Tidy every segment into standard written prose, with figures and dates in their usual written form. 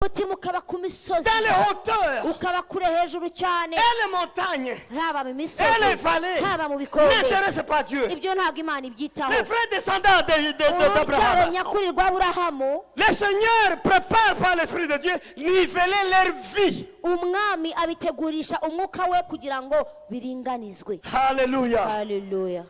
umutima ukaba ku misozi dans les hauteurs ukaba kure hejuru cyane et les montagnes haba mu et misozi les vallées haba mu bikombe n'intéressent pas Dieu. ibyo ntabwo Imana ibyitaho Les vrais descendants urubyaro d'Abraham, nyakuri rwa Aburahamu le Seigneur prépare par l'Esprit de Dieu niveler leur vie. umwami abitegurisha umwuka we kugira ngo biringanizwe. Alléluia. Haleluya.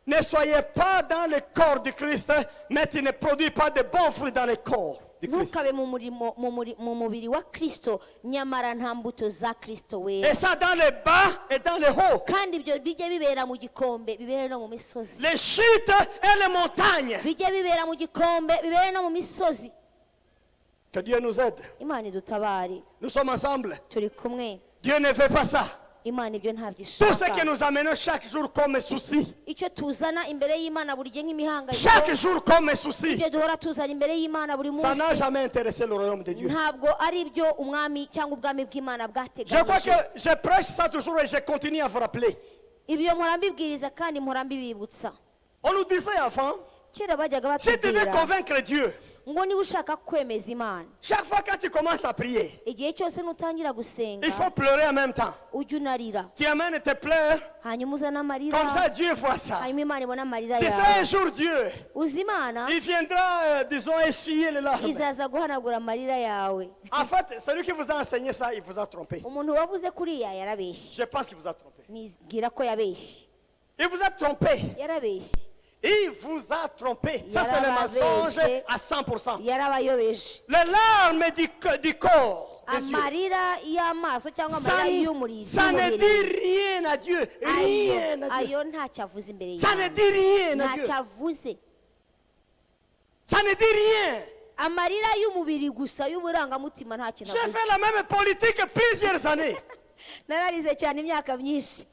Ne soyez pas dans le corps du Christ, mais tu ne produis pas de bons fruits dans le corps du Christ. ntukabe mu mubiri wa Kristo nyamara nta mbuto za Kristo we. Et ça dans les bas et dans les hauts. kandi ibyo bijye bibera mu gikombe bibere no mu misozi. Les chutes et les montagnes. bijye bibera mu gikombe bibere no mu misozi. Que Dieu nous aide. Imana idutabare. Nous sommes ensemble. turi kumwe. Dieu ne veut pas ça. Imana ibyo Tout ce ntabyishaka. que nous amenons chaque jour comme souci. icyo tuzana imbere y'Imana buri gihe nk'imihangayiko. Chaque jour comme souci. ibyo duhora tuzana imbere y'Imana buri Ça n'a munsi jamais intéressé le royaume de Dieu. ntabwo ari byo umwami cyangwa ubwami bw'Imana Je crois bwateganyije. que je prêche ça toujours et je continue à vous rappeler. ibyo mpora mbibwiriza kandi mpora mbibibutsa. On nous disait avant, kera bajyaga si tu veux batubwira convaincre Dieu, ngo niba ushaka kwemeza Imana chaque fois que tu commences à prier, igihe cyose nutangira gusenga il faut pleurer en même temps. ujye unarira Tu amènes tes pleurs, hanyuma uzane amarira comme ça Dieu voit ça. hanyuma Imana ibona amarira Tu sais, un yawe. jour Dieu, uzi Imana il viendra, disons, essuyer les larmes. izaza guhanagura amarira yawe. En fait, celui qui vous a enseigné ça, il vous a trompé. umuntu wavuze kuriya yarabeshye. Je pense qu'il vous a trompé. nibwira ko yabeshye. Il vous a trompé. yarabeshye. Il vous a trompé. Ça, c'est le mensonge à 100%. yarabayobeje. Les larmes du corps, des yeux, amarira y'amaso cyangwa amarira y'umurizo ça ne dit rien à Dieu. Rien à Dieu. ayo ntacyo avuze imbere Ça ne y'Imana. dit rien à Dieu. ntacyo avuze. Ça ne dit rien. amarira y'umubiri gusa y'uburangamutima nta kintu J'ai avuze. fait la même politique plusieurs années. nararize cyane imyaka myinshi.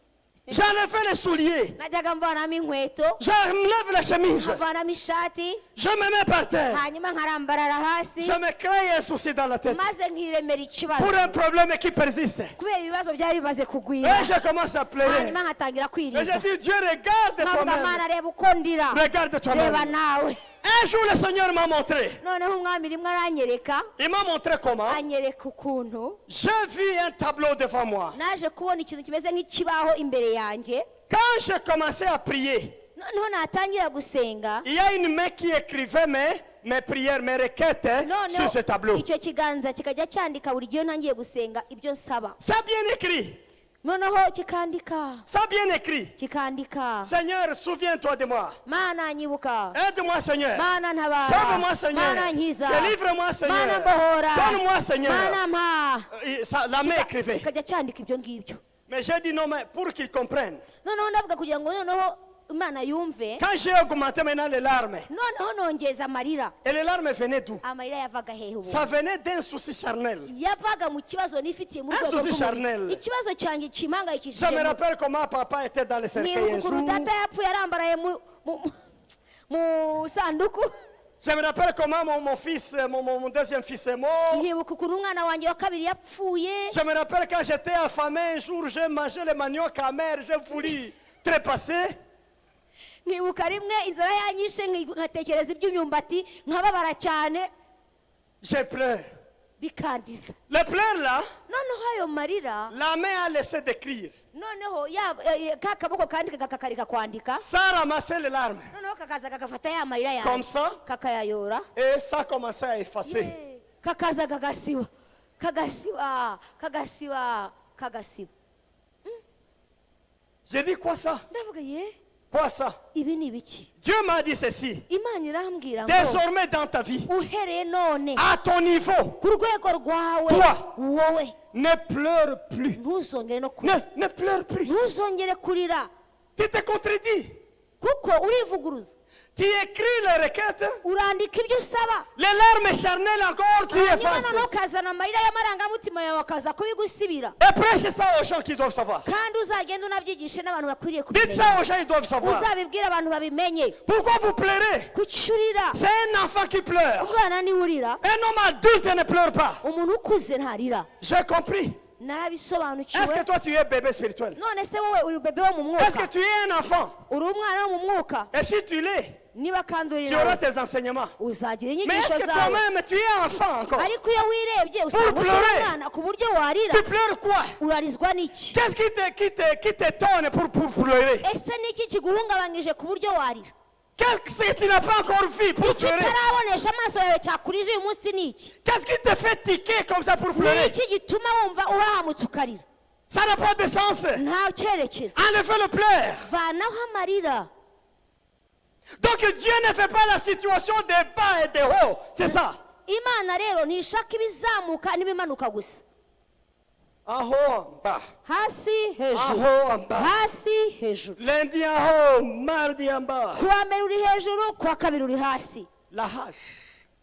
J'enlève les souliers. najyaga mvanamo inkweto J'enlève les chemises. nkavanamo ishati Je me mets par terre. hanyuma nkarambarara hasi Je me crée un souci dans la tête. maze nkiremera ikibazo Pour un problème qui persiste. kubera ibibazo byari bimaze kugwira. Et je commence à pleurer. hanyuma nkatangira Et kwiriza je dis, Dieu, regarde nkavuga toi-même. Mana reba uko ndira Regarde reba toi-même. nawe. Un jour, le Seigneur m'a montré. noneho umwami rimwe aranyereka Il m'a montré comment. anyereka ukuntu J'ai vu un tableau devant moi. naje kubona ikintu kimeze nk'ikibaho imbere yanjye. Quand j'ai commencé à prier, noneho natangira gusenga il y a une main qui écrivait mes prières, mes requêtes sur ce tableau. icyo kiganza kikajya cyandika buri gihe ntangiye gusenga ibyo nsaba. Ça bien écrit. noneho kikandika Ça bien écrit. kikandika Seigneur, souviens-toi de moi. Mana nyibuka, Aide-moi, Seigneur. Mana ntabara, Sauve-moi, Seigneur. Mana nkiza, Délivre-moi, Mana Seigneur. mbohora, Donne-moi, Seigneur. Mana mpa. La main écrivait. kikajya cyandika ibyo ngibyo. Mais j'ai dit non, mais pour qu'ils comprennent. noneho ndavuga kugira ngo noneho Imana yumve. Quand j'ai augmenté maintenant les larmes, noneho nongeza amarira. et les larmes venaient d'où? amarira yavaga hehe ubu? Ça venait d'un souci charnel. yavaga mu kibazo nifitiye mu Un rwego souci charnel. rw'umubiri. ikibazo cyanjye Je kimangayikishije. me rappelle comment papa était dans le cercueil un nibuka ukuntu jour. data yapfuye arambaraye mu sanduku. Je me rappelle comment mon fils, mon deuxième fils est mort. nkibuka ukuntu umwana wanjye wa kabiri yapfuye. Je me rappelle quand j'étais affamé un jour, j'ai mangé le manioc amer, j'ai voulu trépasser. nkibuka rimwe inzara yanyishe nkatekereza iby'imyumbati nkababara cyane J'ai pleuré. bikandiza. Les pleurs là, noneho ayo marira la main a laissé d'écrire. noneho ka kaboko kandika kakareka kwandika. Ça ramassait les larmes. noneho kakaza kakafata ya marira Comme yanjye ça. kakayayora. Et ça commençait à effacer. kakaza kagasiba kagasiba kagasiba kagasiba. J'ai dit quoi ça? ndavuga ye Quoi ça? ibi ni ibiki? Dieu m'a dit ceci. Imana irambwira ngo Désormais dans ta vie, uhereye none à ton niveau, ku rwego rwawe Toi. wowe ne pleure plus. ntuzongere no kurira. Ne pleure plus. ntuzongere kurira Tu te contredis. kuko urivuguruza. Tu écris les requêtes, urandika ibyo usaba. les larmes charnelles encore, tu hanyuma effaces. noneho ukazana amarira y'amarangamutima yawe akaza kubigusibira. Et prêche ça aux gens qui doivent savoir. kandi uzagenda unabyigishe n'abantu bakwiriye Dites kubimenya. ça aux gens, ils doivent savoir. uzabibwira abantu babimenye. Pourquoi vous pleurez? kuki urira? C'est un enfant qui pleure. umwana niwe urira. Un homme adulte ne pleure pas. umuntu ukuze ntarira. J'ai compris. Est-ce narabisobanukiwe que toi tu es bébé spirituel? none se wowe uri bebe wo mu Est-ce que mwuka tu es un enfant? uri umwana wo mu mwuka Et si tu l'es, niba kandi uri tu auras nawe tes enseignements. uzagira Mais est-ce inyigisho que zawe toi-même tu es enfant encore? ariko iyo wirebye usanga ukiri pleurer. umwana ku buryo warira Tu pleures quoi? urarizwa n'iki Qu'est-ce qui t'étonne pour pleurer? ese niki kiguhungabanyije ku buryo warira Qu'est-ce que tu n'as pas encore vu pour icyo pleurer? utarabonesha amaso yawe cyakuriza uyu munsi ni iki Qu'est-ce qui te fait tiquer comme ça pour pleurer? ni iki gituma wumva urahamutse ukarira Ça n'a pas de sens. nta cyerekezo Enlevez le pleurs. vanaho amarira Donc Dieu ne fait pas la situation des bas et des hauts. C'est ça. imana rero ntishaka ibizamuka n'ibimanuka gusa En haut, en bas. hasi En hejuru haut, en bas. hasi hejuru Lundi en haut, mardi en bas. kuwa mbere uri hejuru kuwa kabiri uri hasi La hache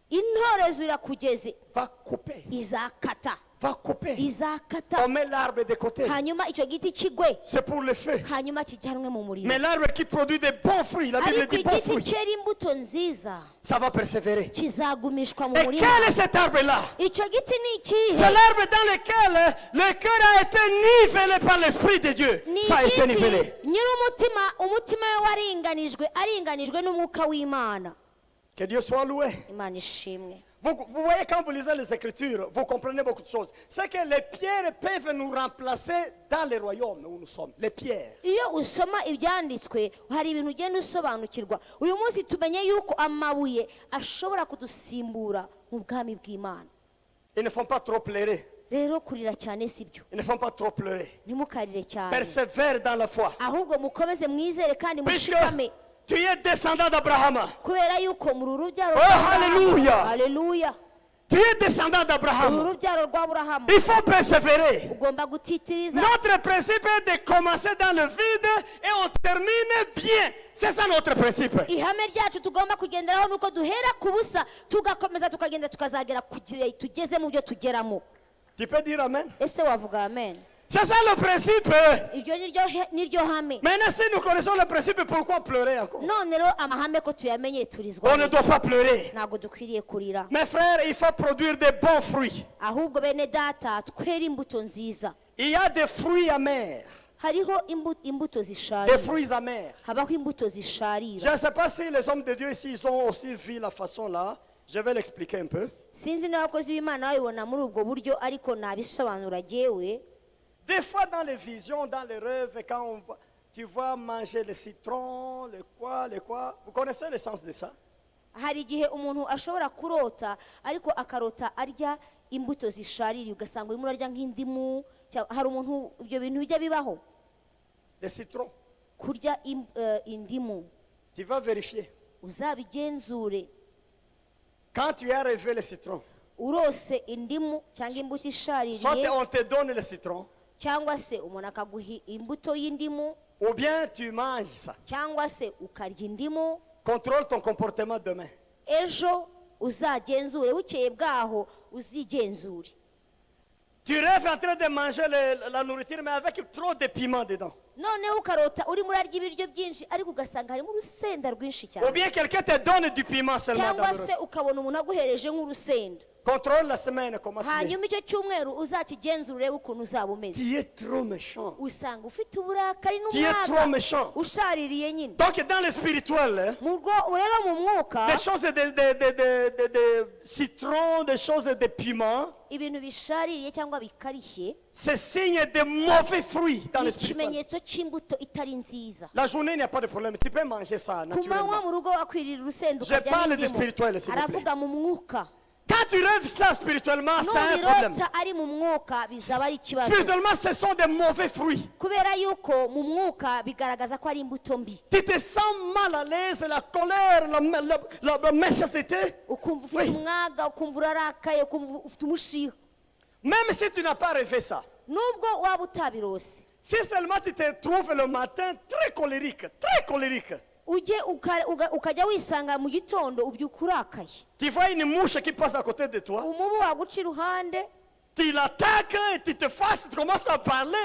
intorezo irakugeze va couper. izakata Va couper. izakata On met l'arbre de côté. hanyuma icyo giti kigwe C'est pour le feu. hanyuma kijyanwe mu muriro Mais l'arbre qui produit des bons fruits, la Bible ariko dit bons igiti fruits, cyera imbuto nziza ça va persévérer. kizagumishwa mu Et murima quel est cet arbre-là? icyo giti ni C'est ikihe l'arbre dans lequel le cœur a été nivelé par l'Esprit de Dieu. ni Ça a été igiti nivelé. nyir'umutima umutima we aringanijwe n'umwuka w'imana Que Dieu soit loué. imana ishimwe Vous voyez, quand vous lisez les Écritures, vous comprenez beaucoup de choses. C'est que les pierres peuvent nous remplacer dans les royaumes où nous sommes. Les pierres. iyo usoma ibyanditswe hari ibintu ugenda usobanukirwa uyu munsi tumenye yuko amabuye ashobora kudusimbura mu bwami bw'imana Ils ne font pas trop pleurer. rero kurira cyane si byo Ils ne font pas trop pleurer. ntimukarire cyane Persévère dans la foi. ahubwo mukomeze mwizere kandi Puisque mushikame tu es descendant d'Abraham. kubera yuko muri uru rubyaro Oh, rwa Aburahamu- hallelujah. haleluya Tu es descendant uru d'Abraham. rubyaro rwa Aburahamu Il faut persévérer. ugomba gutitiriza Notre principe est de commencer dans le vide et on termine bien. C'est ça notre principe. ihame ryacu tugomba kugenderaho nuko duhera ku busa tugakomeza tukagenda tukazagera kugira tugeze mu byo tugeramo Tu peux dire Amen? ese wavuga amen C'est ça le principe. iryo niryo hame Maintenant, si nous connaissons le principe, pourquoi pleurer encore? none rero amahame ko tuyamenye turizwa On ne doit pas pleurer. ntabwo dukwiriye kurira Mes frères, il faut produire des bons fruits. ahubwo bene data twere imbuto nziza Il y a des fruits amers. hariho imbuto Des zisharira fruits amers. habaho imbuto Je zisharira ne sais pas si les hommes de Dieu ici ils ont aussi vu la façon là. Je vais l'expliquer un peu. sinzi n'abakozi b'imana babibona muri ubwo buryo ariko nabisobanura jyewe Des fois dans les visions, dans les rêves, quand tu vois manger le citron, le quoi. Vous connaissez le sens de ça? hari igihe umuntu ashobora kurota ariko akarota arya imbuto zishaririye ugasanga urimo urarya nk'indimu hari umuntu ibyo bintu bijya bibaho Le citron. kurya indimu Tu vas vérifier. uzabigenzure Quand tu as rêvé le citron, urose indimu cyangwa imbuto soit ishaririye on te donne le citron, cyangwa se umuntu akaguha imbuto y'indimu ou bien tu manges ça. cyangwa se ukarya indimu Contrôle ton comportement demain. ejo uzagenzure bukeye bwaho uzigenzure Tu rêves en train de manger la nourriture, mais avec trop de piment dedans. noneho ukarota urimo urarya ibiryo byinshi ariko ugasanga harimo urusenda rwinshi Ou cyane bien quelqu'un te donne du piment seulement dans cyangwa le se rêve. ukabona umuntu aguhereje nk'urusenda Contrôle la semaine, comment tu es. hanyuma icyo cyumweru uzakigenzura urebe ukuntu uzaba umeze Tu es trop méchant. usanga ufite uburakari Tu es trop n'umwaga méchant. ushaririye nyine Donc dans le spirituel, hein, rero mu mwuka des choses de citron, des choses de piment, ibintu bishaririye cyangwa bikarishye c'est signe de mauvais fruits dans ni le spirituel. ikimenyetso cy'imbuto itari nziza La journée, il n'y a pas de problème. Tu peux manger ça ku manywa naturellement. mu rugo wakwirira urusenda Je ukarya parle du n'indimu spirituel, s'il vous plaît. aravuga mu mwuka Quand tu rêves ça spirituellement, c'est un problème. nubirota ari mu mwuka bizaba ari ikibazo Spirituellement, ce sont des mauvais fruits. kubera yuko mu mwuka bigaragaza ko ari imbuto mbi Tu te sens mal à l'aise, la colère, la méchanceté. ukumva ufite Oui. umwaga ukumva urarakaye ukumva ufite umushiha Même si tu n'as pas rêvé ça. nubwo waba utabirose Si seulement tu te trouves le matin très colérique. ujye ukajya wisanga mu gitondo ubyuka urakaye Tu vois une mouche qui passe à côté de toi. umubu waguca iruhande Tu l'attaques, tu te fâches, tu commences à parler,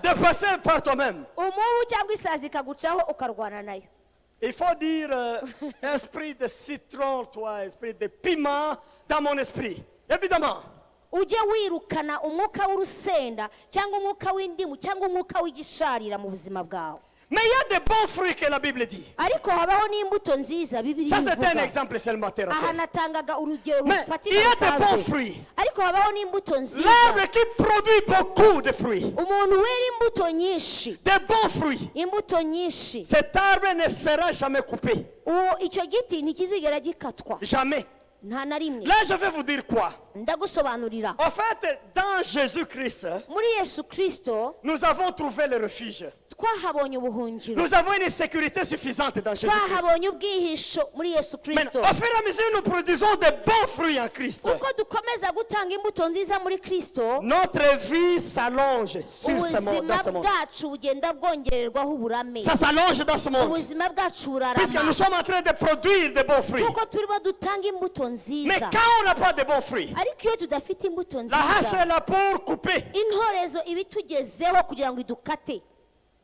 dépasser par toi-même. umubu cyangwa isazi ikagucaho ukarwana nayo Il faut dire esprit de citron, toi, esprit de piment dans mon esprit. Évidemment. ujye wirukana umwuka w'urusenda cyangwa umwuka w'indimu cyangwa umwuka w'igisharira mu buzima bwawe. Mais il y a de bons fruits que la Bible dit. ariko habaho n'imbuto nziza Bibiliya Ça, c'est un ivuga. exemple seulement terre à aha terre. natangaga urugero Mais il rufatika y a de bons rusanzwe. fruits. ariko habaho n'imbuto nziza. L'arbre qui produit beaucoup de fruits. umuntu wera imbuto nyinshi, De bons fruits. imbuto nyinshi, Cet arbre ne sera jamais coupé. uwo icyo giti ntikizigera gikatwa Jamais. nta na rimwe. Là, je vais vous dire quoi. ndagusobanurira, En fait, dans Jésus-Christ, muri Yesu Kristo nous avons trouvé le refuge. twahabonye ubuhungiro, Nous avons une sécurité suffisante dans Jésus-Christ. twahabonye ubwihisho muri Yesu Kristo. Maintenant, au fur et à mesure, nous produisons de bons fruits en Christ. uko dukomeza gutanga imbuto nziza muri Kristo, Notre vie s'allonge sur ce monde, ubuzima dans ce monde. bwacu bugenda bwongererwaho uburame, Ça s'allonge dans ce monde. ubuzima bwacu Puisque nous burarama sommes en train de produire de bons fruits. kuko turimo dutanga imbuto Mais nziza. quand on n'a pas de bons fruits, ariko iyo tudafite imbuto la hache nziza, est là pour couper. intorezo iba itugezeho kugira ngo idukate.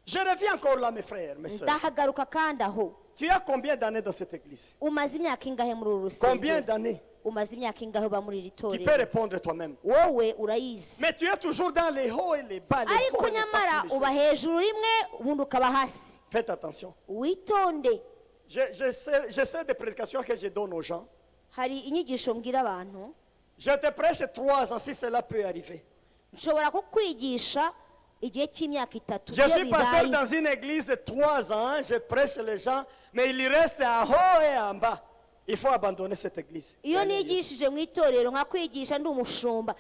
Je reviens encore là, mes frères, mes soeurs. ndahagaruka kandi aho, Tu as combien d'années dans cette église? umaze imyaka ingahe muri uru Combien rusengero? d'années? umaze imyaka ingahe uba muri iri Tu peux torero? répondre toi-même. wowe urayizi, Mais tu es toujours dans les hauts et les bas. Les ariko hauts et les bas, nyamara tous les uba jours. hejuru rimwe ubundi ukaba hasi. Faites attention. witonde. Je sais des prédications que je donne aux gens. hari inyigisho mbwira abantu, Je te prêche 3 ans si cela peut arriver. nshobora kukwigisha igihe cy'imyaka 3 Je iyo suis pasteur bibaye. dans une église de 3 ans, je prêche les gens, mais il reste en haut et en bas. Il faut abandonner cette église. iyo nigishije mu itorero nkakwigisha ndi umushumba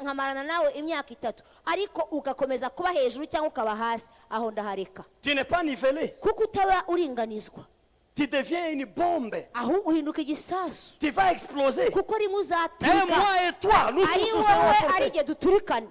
nkamarana nawe imyaka 3 ariko ugakomeza kuba hejuru cyangwa ukaba hasi, aho ndahareka. Tu n'es pas nivelé. kuko utaba uringanizwa, Tu deviens une bombe. aho uhinduka igisasu, Tu vas exploser. kuko rimwe Et uzaturika, moi et toi, nous ari tous nous serons wowe ari emportés. igihe duturikana.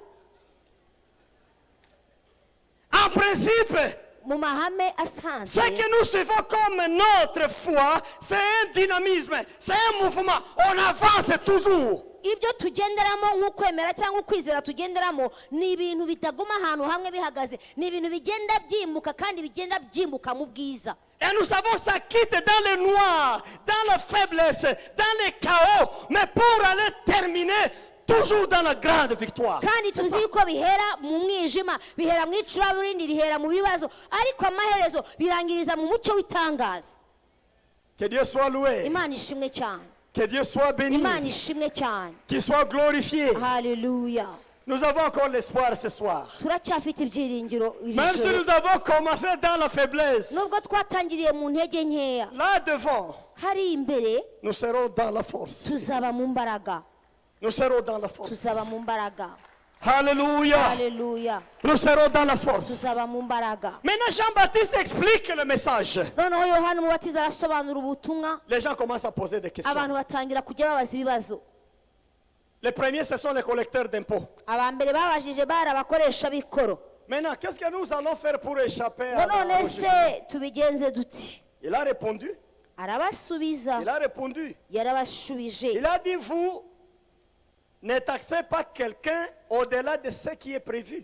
En principe, mu mahame ce asanzwe, que nous suivons comme notre foi, c'est un dynamisme, c'est un mouvement. On avance toujours. ibyo tugenderamo nk'ukwemera cyangwa ukwizera tugenderamo ni ibintu bitaguma ahantu hamwe bihagaze, ni ibintu bigenda byimuka kandi bigenda byimuka mu bwiza. Et nous savons ça quitte dans le noir, dans la faiblesse, dans le chaos, mais pour aller terminer toujours dans la grande victoire. kandi C'est ça. tuzi ko bihera mu mwijima, bihera mu icuraburindi, bihera mu bibazo, ariko amaherezo birangiriza mu mucyo w'itangaza. Que Dieu soit loué, Imana ishimwe cyane, que Dieu soit béni, Imana ishimwe cyane. qu'il soit glorifié. Haleluya. Nous avons encore l'espoir ce soir. turacyafite ibyiringiro iri Même si joro, nous avons commencé dans la faiblesse, nubwo twatangiriye mu ntege nkeya, là devant, hari imbere nous serons dans la force. tuzaba mu mbaraga, Nous serons dans la force. tuzaba mu mbaraga. Alléluia. Haleluya, Nous serons dans la force. tuzaba mu mbaraga. Maintenant, Jean-Baptiste explique le message. noneho yohana umubatiza arasobanura ubutumwa, Les gens commencent à poser des questions. abantu batangira kujya babaza ibibazo. Les premiers, ce sont les collecteurs d'impôts. aba mbere babajije bari abakoresha b'ikoro, Maintenant, qu'est-ce que nous allons faire pour échapper ngo à none au se jugement? tubigenze duti? Il a répondu. arabasubiza, Il a répondu. yarabashubije, Il a dit, vous ne taxez pas quelqu'un au-delà de ce qui est prévu.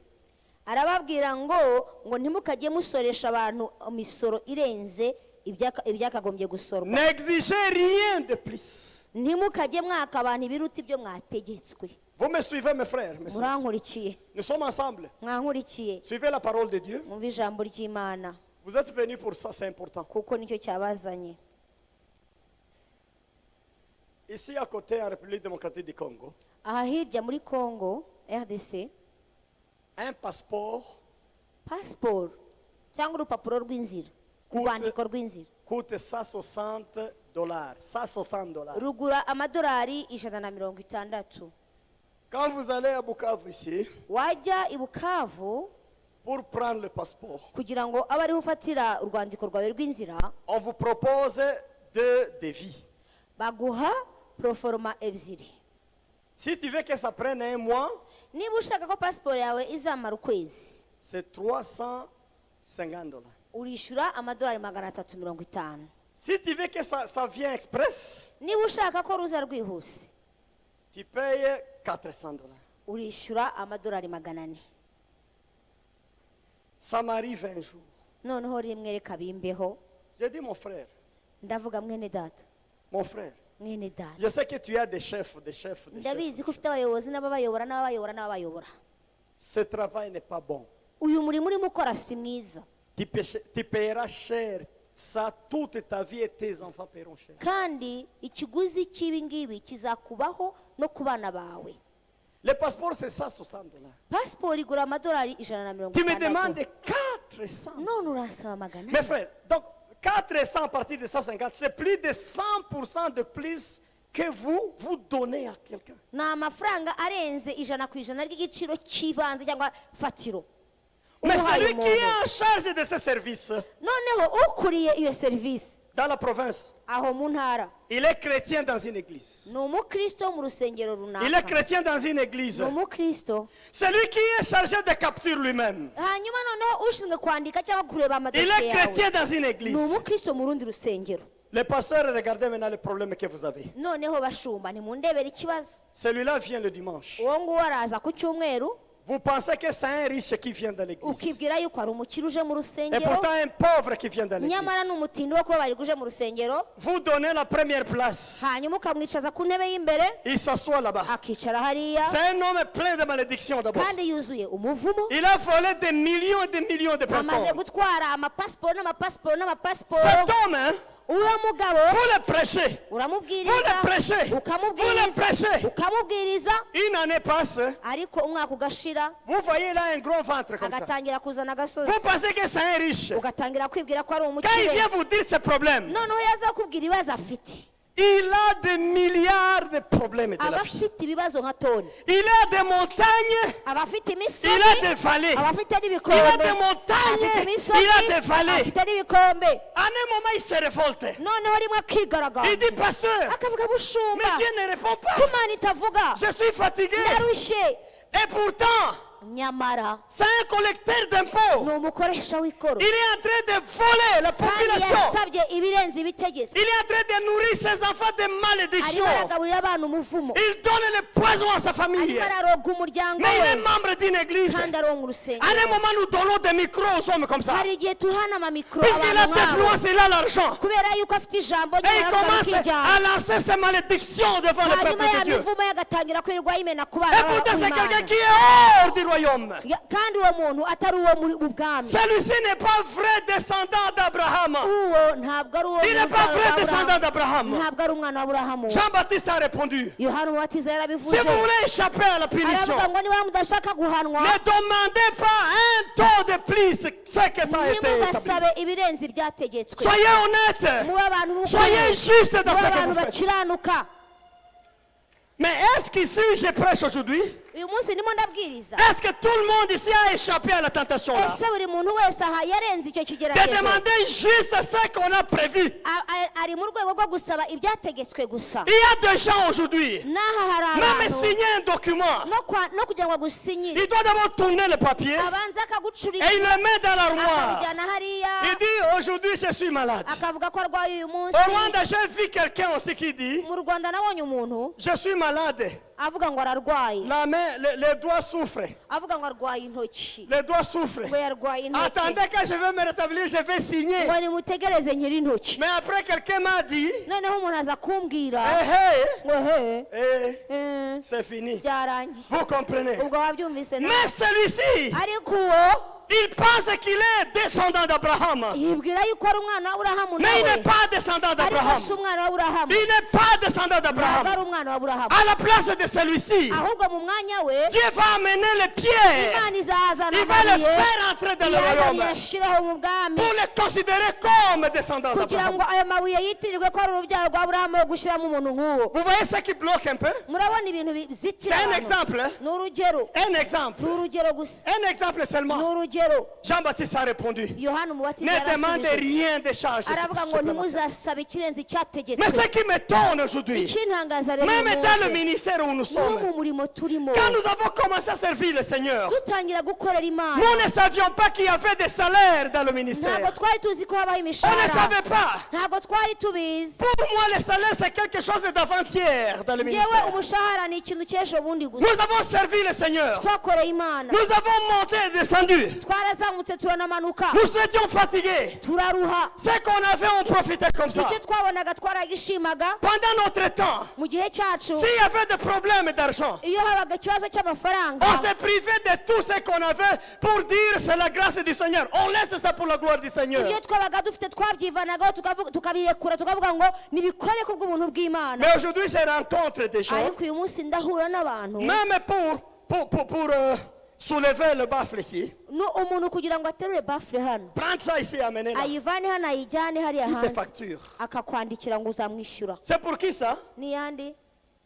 arababwira ngo ntimukajye musoresha abantu imisoro irenze ibyakagombye gusorwa, N'exigez rien de plus. ntimukajye mwaka abantu ibiruta ibyo mwategetswe. Vous me suivez, mes frères, mes sœurs. murankurikiye, Nous sommes ensemble. mwankurikiye, Suivez la parole de Dieu. mwumve ijambo ry'Imana Vous êtes venus pour ça, c'est important. kuko nicyo cyabazanye. Ici à côté, en République démocratique du Congo, aha hirya muri Congo RDC, un passeport pasiporo cyangwa urupapuro rw'inzira, urwandiko rw'inzira coûte $160. $160. rugura amadolari 160. Quand vous allez à Bukavu ici, wajya i Bukavu pour prendre le passeport, kugira ngo abe ariho ufatira urwandiko rwawe rw'inzira, on vous propose 2 devis. baguha proforma ebyiri. Si tu veux que ça prenne 1 mois, niba ushaka ko pasiporo yawe izamara ukwezi, c'est $350. urishyura amadolari 350. Si tu veux que ça vienne express, niba ushaka ko ruza rwihuse, tu payes $400. urishyura amadolari 400. Ça m'arrive un jour. noneho rimwe reka bimbeho, J'ai dit, mon frère, ndavuga mwene data, mon frère, mwene data Je sais que tu as des chefs, des chefs, des ndabizi ko chefs. ufite abayobozi n'ababayobora n'ababayobora n'ababayobora Ce travail n'est pas bon. uyu murimo urimo ukora si mwiza Tu paieras cher ça toute ta vie et tes enfants paieront cher. kandi ikiguzi cy'ibi ngibi kizakubaho no ku bana bawe Le passeport, c'est ça, $60. pasiporo igura amadolari 160 Tu me demandes 400. none uransaba magana Mes frères, donc 400 à partir de 150, c'est plus de 100% de plus que vous donnez à quelqu'un. ni amafaranga arenze 100% ry'igiciro cy'ibanze cyangwa fatiro Mais umuhaye celui qui est umuntu. en charge de ce service noneho ukuriye iyo serivisi dans la province, aho mu ntara il est chrétien dans une église. ni umukristo wo mu rusengero Il est runaka chrétien dans une église. ni umukristo Celui qui est chargé de capture lui-même, hanyuma noneho ushinzwe kwandika cyangwa kureba il est amadosiye yawe chrétien dans une ni église. umukristo mu rundi rusengero Les pasteurs, regardez maintenant le problème que vous avez. noneho bashumba nimundebere ikibazo Celui-là vient le dimanche. uwo nguwo araza ku cyumweru Vous pensez que c'est un riche qui vient dans l'église. ukibwira yuko ari umukire uje mu Et rusengero pourtant un pauvre qui vient dans nyamara ni l'église. umutindi wo kuba bari uje mu rusengero Vous donnez la première place. hanyuma ukamwicaza ku ntebe y'imbere Il s'assoit là-bas. akicara hariya C'est un homme plein de malédictions d'abord. kandi yuzuye umuvumo Il a volé des millions et des millions de amaze personnes. gutwara amapasiporo n'amapasiporo n'amapasiporo Cet homme, hein, uwo mugabo vous le prêchez. uramubwiriza Vous le prêchez. ukamubwiriza Vous le prêchez. ukamubwiriza Une année passe. ariko umwaka ugashira Vous voyez là un gros ventre comme ça. agatangira kuzana agasozi Vous pensez que c'est un riche. ugatangira kwibwira ko ari Quand il umukire vient vous dire ses problèmes, noneho yaza kubwira ibibazo afite il a des milliards de problèmes de aba la vie. afite ibibazo nka toni Il a des montagnes. aba afite imisozi Il a des vallées. aba afite Il a n'ibikombe des montagnes. afite imisozi Il a des vallées. afite n'ibikombe À un moment, il se révolte. noneho rimwe akigaragaza Il dit, pasteur, akavuga mais bushumba Dieu ne répond pas. ko imana itavuga Je suis fatigué. ndarushye Et pourtant, nyamara c'est un collecteur d'impôts. ni umukoresha w'ikoro Il est en train de voler la kandi population. yasabye ibirenze ibitegetswe Il est en train de nourrir ses enfants de arimo malédiction. aragaburira abana umuvumo Il donne le poison à sa famille. arimo araroga umuryango Mais il est we membre d'une église. kandi ari uwo mu À un rusengero moment, nous donnons des micros aux hommes comme ça. hari igihe tuhana amamikoro Puisqu'il a abantu nk'abo d'influence, il a l'argent. kubera yuko afite ijambo Et il nyamara commence akijyana à lancer ses malédictions devant le hanyuma peuple de ya Dieu. mivumo ye agatangira kwirirwa yimena ku bana Et pourtant, c'est b'Imana. quelqu'un qui est hors du royaume. kandi uwo muntu atari uwo mu bwami Celui-ci n'est pas vrai descendant d'Abraham. uwo ntabwo ari uwo Il mu n'est pas bwami vrai bwa descendant Aburahamu. d'Abraham. ntabwo ari umwana wa aburahamu Jean-Baptiste a répondu. yohana umubatiza Si yarabivuze vous voulez échapper à la punition, aravuga ngo niba mudashaka guhanwa ne demandez pas un taux de plus ce que ça a été établi. ntimugasabe ibirenze ibyategetswe Soyez honnête. mube abantu b'ukuri Soyez juste dans mube ce que abantu vous faites. bakiranuka Mais est-ce qu'ici je prêche aujourd'hui? uyu munsi ndimo ndabwiriza Est-ce que tout le monde ici a échappé à la tentation là? ese buri muntu wese aha yarenze icyo De kigeragezo demander juste ce qu'on a prévu. ari mu rwego rwo gusaba ibyategetswe gusa Il y a des gens aujourd'hui, n'aha hari même abantu signer un document, no kugira ngo agusinyire il doit d'abord tourner le papier et abanza akagucurika il le met dans l'armoire. akabijyana hariya Il dit aujourd'hui je suis malade. akavuga ko arwaye uyu munsi Au Rwanda, j'ai vu quelqu'un aussi qui dit mu rwanda nabonye umuntu je suis malade. avuga ngo ararwaye La main, les doigts souffrent. avuga ngo arwaye intoki Les doigts souffrent. ngo yarwaye intoki Attendez, quand je vais me rétablir, je vais signer. ngo nimutegereze nyiri intoki Mais après, quelqu'un m'a dit noneho umuntu aza kumbwira eh, ngo he eh, c'est fini. byarangiye Vous comprenez? ubwo wabyumvise nawe Mais celui-ci, ariko uwo il pense qu'il est descendant d'Abraham. yibwira yuko ari umwana wa aburahamu Mais il nawe n'est pas descendant ariko d'Abraham. si umwana wa aburahamu Il n'est pas descendant ntabwo ari d'Abraham. umwana wa aburahamu À la place de celui-ci, ahubwo mu mwanya we Dieu va amener les pieds. imana izazana Il va le amabuye faire entrer dans le iyazana royaume iyashyiraho mu bwami pour les considérer comme descendants kugira d'Abraham. ngo ayo mabuye yitirirwe ko ari urubyaro rwa aburahamu wo gushyiramo umuntu nk'uwo Vous voyez ce qui bloque un peu? murabona ibintu C'est bizitira un abantu exemple. Hein? ni urugero Un exemple. ni urugero gusa Un exemple ni seulement. urugero Jean-Baptiste a répondu. yohana umubatiza Ne demandez yarasubije rien de charge. aravuga ngo ntimuzasabe ikirenze icyategetswe Mais ce qui m'étonne aujourd'hui, ikintangaza rero uyu même dans le munsi ministère où nous no sommes, mu murimo turimo quand nous avons commencé à servir le Seigneur, dutangira gukorera imana nous ne savions pas qu'il y avait des salaires dans le ntabwo ministère. twari tuzi ko habaho On ne imishahara savait pas. ntabwo twari tubizi Pour moi, le salaire, c'est quelque chose d'avant-hier dans le ngewe ministère. umushahara ni ikintu cy'ejo bundi gusa Nous avons servi le Seigneur. twakoreye imana Nous avons monté et descendu. twarazamutse turanamanuka Nous étions fatigués. turaruha Ce qu'on avait, on profitait comme ça. icyo twabonaga twaragishimaga Pendant notre temps, mu gihe cyacu s'il y avait des problèmes d'argent, iyo habaga ikibazo cy'amafaranga on se privait de tout ce qu'on avait pour dire c'est la grâce du Seigneur. On laisse ça pour la gloire du Seigneur. ibyo twabaga dufite twabyivanagaho tukabirekura tukavuga ngo nibikore ku bw'ubuntu bw'Imana Mais aujourd'hui, je rencontre des gens, ariko uyu munsi ndahura n'abantu même pour soulever le baffle ici, umuntu kugira ngo aterure bafure hano prendre ça ici, amener là, ayivane hano ayijyane hariya toutes tes hanze factures. akakwandikira ngo uzamwishyura C'est pour qui ça? n'iyandi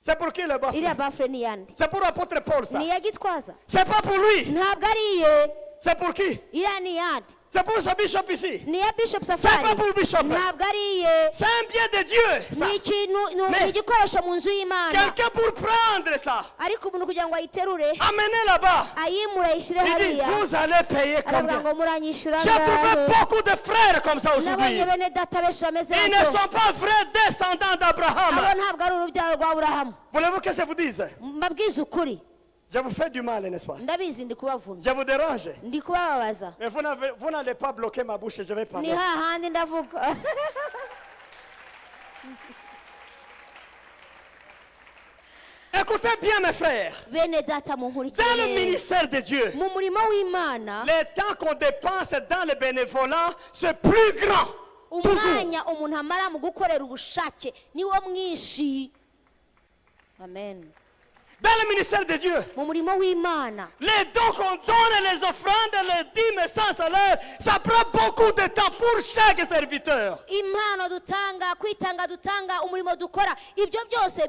C'est pour qui le baffle? iriya bafure n'iyandi C'est pour l'apôtre Paul ça. niya Gitwaza C'est pas pour lui. ntabwo ari iye C'est pour qui? iriya n'iyandi C'est pour ce bishop ici. niya Bishop C'est Safari pas pour Bishop. ntabwo ari iye C'est un bien de Dieu. ça. ni ikintu ni Mais- igikoresho mu nzu y'Imana Quelqu'un pour prendre ça, ariko umuntu kugira ngo ayiterure amener là-bas. ayimure ayishyire Il dit, hariya vous allez payer aravuga combien? ngo muranyishyura J'ai trouvé angahe beaucoup de frères comme ça aujourd'hui. nabonye bene data benshi bameze Ils ne batyo sont pas vrais descendants d'Abraham. abo ntabwo ari urubyaro rwa Aburahamu Voulez-vous que je vous dise? mbabwize ukuri Je vous fais du mal, n'est-ce pas? ndabizi ndi kubavuna Je vous dérange. ndi kubababaza Mais vous n'allez pas bloquer ma bouche, je vais ni parler. hahandi ndavuga Écoutez bien mes frères. bene data Dans le munkurikire ministère de Dieu, mu murimo w'Imana le temps qu'on dépense dans le bénévolat, c'est plus grand. Toujours. umwanya umuntu amara mu gukorera ubushake niwo mwinshi amen Dans le ministère de Dieu, mu murimo w'Imana les dons qu'on donne, les offrandes, les dîmes sans salaire, ça prend beaucoup de temps pour chaque serviteur. impano dutanga kwitanga dutanga umurimo dukora ibyo byose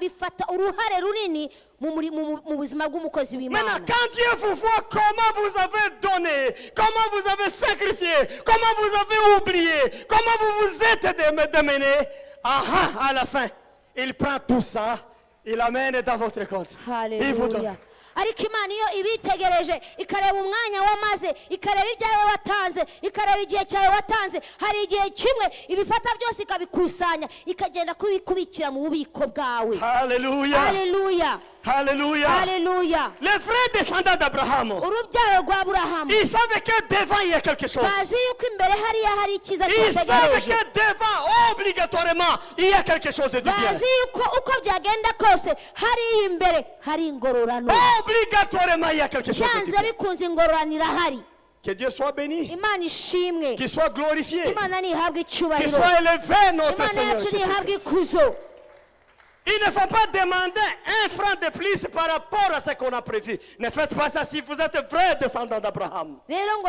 bifata uruhare runini mu buzima bw'umukozi Maintenant, w'Imana quand Dieu vous voit comment vous avez donné, comment vous avez sacrifié, comment vous avez oublié, comment vous vous êtes démené, à la fin, il prend tout ça, il l'amène dans votre compte. Il vous donne. haleluya ariko Imana iyo ibitegereje ikareba umwanya wamaze ikareba ibyawe watanze ikareba igihe cyawe watanze hari igihe kimwe ibifata byose ikabikusanya ikagenda kubikubikira mu bubiko bwawe Alléluia. haleluya Alléluia. haleluya Les vrais descendants d'Abraham, urubyaro rwa Aburahamu ils savaient que devant il y a quelque chose. bazi yuko imbere hariya hari icyiza Ils savaient cyategereje que devant, obligatoirement, il y a quelque chose de bien. bazi yuko uko byagenda kose hariya imbere hari ingororano Obligatoirement, il y a quelque chose de byanze bien. bikunze ingororano irahari Que Dieu soit béni, Imana ishimwe qu'il soit glorifié, Imana nihabwe qu'il icyubahiro soit élevé notre Imana Seigneur yacu nihabwe Jésus-Christ. ikuzo Ils ne font pas demander un franc de plus par rapport à ce qu'on a prévu. Ne faites pas ça si vous êtes vrai descendant d'Abraham. rero ngo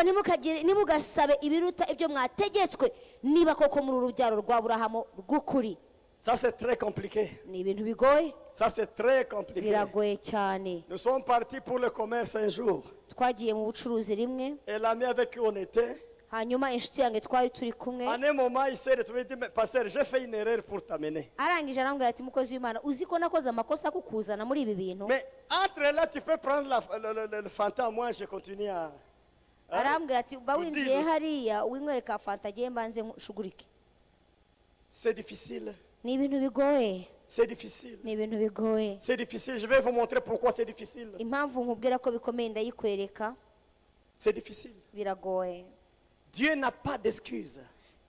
ntimugasabe ibiruta ibyo mwategetswe niba koko muri urubyaro rwa Aburahamu rw'ukuri Ça, c'est très compliqué. ni ibintu bigoye Ça, c'est très compliqué. biragoye cyane Nous sommes partis pour le commerce un jour. twagiye mu bucuruzi rimwe Et l'ami avec qui on était, hanyuma inshuti yanjye twari turi kumwe à un moment, il s'est retrouvé et dit, mais pasteur, j'ai fait une erreur pour t'amener. arangije arambwira ati mukozi w'Imana uzi ko nakoze amakosa kukuzana muri ibi bintu Mais entre là, tu peux prendre le fantôme, moi je continue à... arambwira ati uba winjiye Tudile. hariya winywereka fanta agiye mbanze nshugurike C'est difficile. ni ibintu bigoye C'est difficile. ni ibintu bigoye C'est difficile. Je vais vous montrer pourquoi c'est difficile. impamvu nkubwira ko bikomeye ndayikwereka C'est difficile. biragoye Dieu n'a pas d'excuse.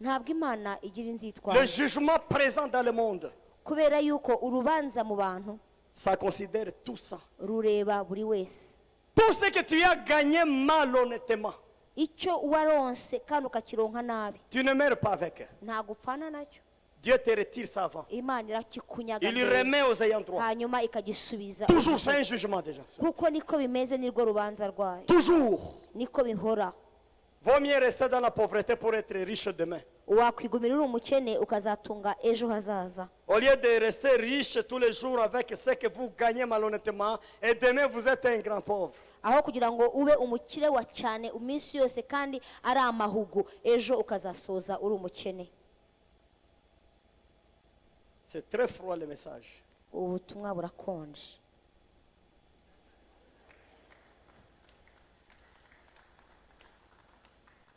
ntabwo Imana igira Le inzitwazo jugement présent dans le monde, kubera yuko urubanza mu bantu ça considère tout ça. rureba buri wese Tout ce que tu as gagné malhonnêtement, icyo waronse kandi ukakironka nabi tu ne meurs pas avec. ntabwo upfana nacyo Dieu te retire ça avant. Imana irakikunyaga Il mbere, remet aux ayants droit. hanyuma ikagisubiza Toujours, c'est un jugement déjà. kuko niko bimeze nirwo rubanza rwayo Toujours. niko bihora Vaut mieux rester dans la pauvreté pour être riche demain. wakwigumira uri umukene ukazatunga ejo hazaza Au lieu de rester riche tous les jours avec ce que vous gagnez malhonnêtement, et demain vous êtes un grand pauvre. aho kugira ngo ube umukire wa cyane iminsi yose kandi ari amahugu ejo ukazasoza uri umukene C'est très froid le message. ubutumwa burakonje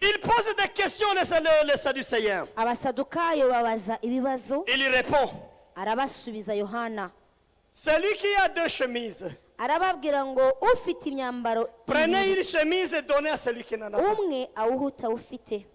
Il pose des questions, les Sadducéens. abasadukayo babaza ibibazo Il y répond. arabasubiza Yohana Celui qui a deux chemises, arababwira ngo ufite imyambaro Prenez une chemise et donnez à celui qui n'en a pas. umwe awuhuta ufite.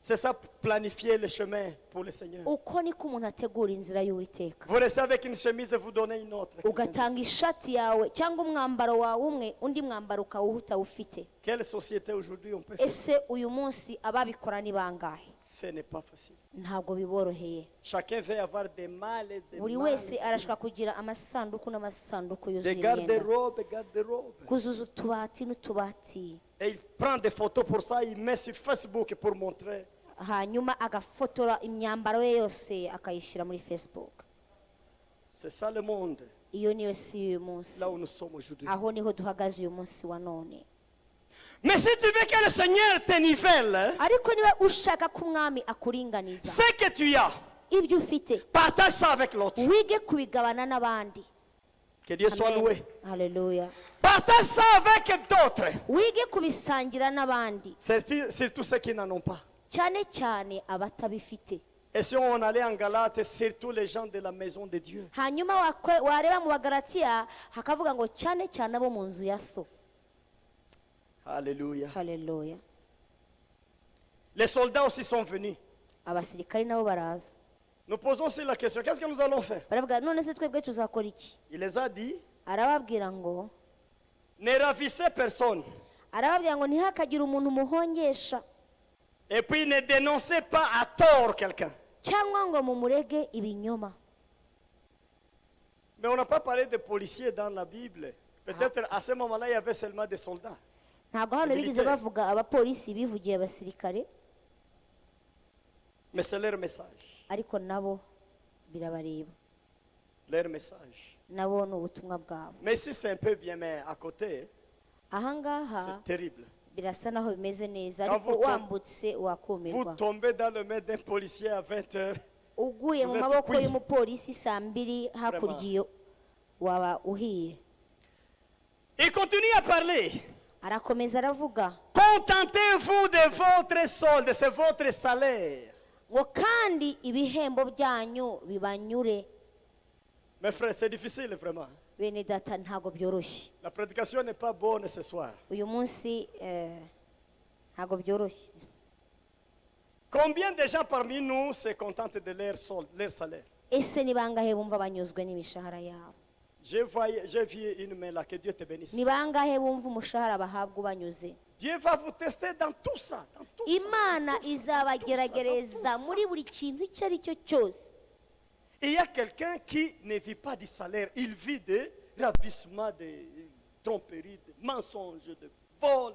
C'est ça, planifier le chemin pour le Seigneur. Uko niko umuntu ategura inzira y'Uwiteka. Vous restez avec une chemise et vous donnez une autre. Ugatanga ishati yawe cyangwa umwambaro wawe umwe, undi mwambaro ukawuhuta ufite. Quelle société aujourd'hui on peut faire? Ese uyu munsi ababikora ni bangahe? Ce n'est pas facile. Ntabwo biboroheye. Chacun veut avoir des malles et des Buri wese arashaka kugira amasanduku n'amasanduku des yuzuye imyenda, garde-robes, garde-robes. kuzuza utubati n'utubati, Et il prend des photos pour ça, il met sur Facebook pour montrer. hanyuma agafotora imyambaro ye yose akayishyira muri Facebook. C'est ça le monde, Iyo niyo si y'uyu munsi, là où nous sommes aujourd'hui. aho niho duhagaze uyu munsi wa none. Mais si tu veux que le Seigneur te nivelle, Ariko niba ushaka ko umwami akuringaniza, ce que tu as, ibyo ufite partage ça avec l'autre. wige kubigabana n'abandi. Que Dieu soit Amen. loué. Haleluya. Partage ça avec d'autres. Wige kubisangira n'abandi, C'est surtout ceux qui n'en ont pas. cyane cyane abatabifite. Et si on allait en Galate, surtout les gens de la maison de Dieu. Hanyuma wareba mu Bagalatiya hakavuga ngo cyane cyane abo mu nzu ya so. Alléluia. Haleluya. Les soldats aussi sont venus. Abasirikari nabo baraza, Nous posons aussi la question, qu'est-ce que nous allons faire? baravuga none se twebwe tuzakora iki? Il les a dit, Arababwira ngo ne ravissez personne. ntihakagire umuntu muhongesha, Et puis ne dénoncez pas à tort quelqu'un. cyangwa ngo mumurege ibinyoma. Mais on n'a pas parlé de policiers dans la Bible. Peut-être à ce moment-là, il y avait seulement des soldats. Ntabwo hano bigeze Militaire. bavuga abapolisi, bivugiye abasirikare, Mais c'est leur message. ariko nabo birabareba, Leur message. nabo ni ubutumwa bwabo. Mais si c'est un peu bien, mais à côté, Ahangaha c'est terrible. birasa naho bimeze neza, Quand ariko vous tom- wambutse Vous wakumirwa. tombez dans le main d'un policier à 20 heures. Uguye mu Vous êtes maboko pris. y'umupolisi saa 2 hakurya iyo waba uhiye. Il continue à parler. Arakomeza aravuga Contentez-vous de votre solde, c'est votre salaire. ngo kandi ibihembo byanyu bibanyure. Mes frères, c'est difficile vraiment. Bene data, ntago byoroshye La prédication n'est pas bonne ce soir. uyu munsi, ntago byoroshye. Combien de gens parmi nous se contentent de leur solde, leur salaire? Ese ni bangahe bumva banyuzwe n'imishahara yabo? J'ai vu une main là, que Dieu te bénisse. Ni bangahe bumva umushahara bahabwa ubanyuze? Dieu va vous tester dans tout ça. Dans tout ça, Imana dans tout ça, izabageragereza dans tout ça. muri buri kintu icyo ari cyo cyose. Et il y a quelqu'un qui ne vit pas du salaire, il vit de ravissement, de tromperie, de mensonges, de vol.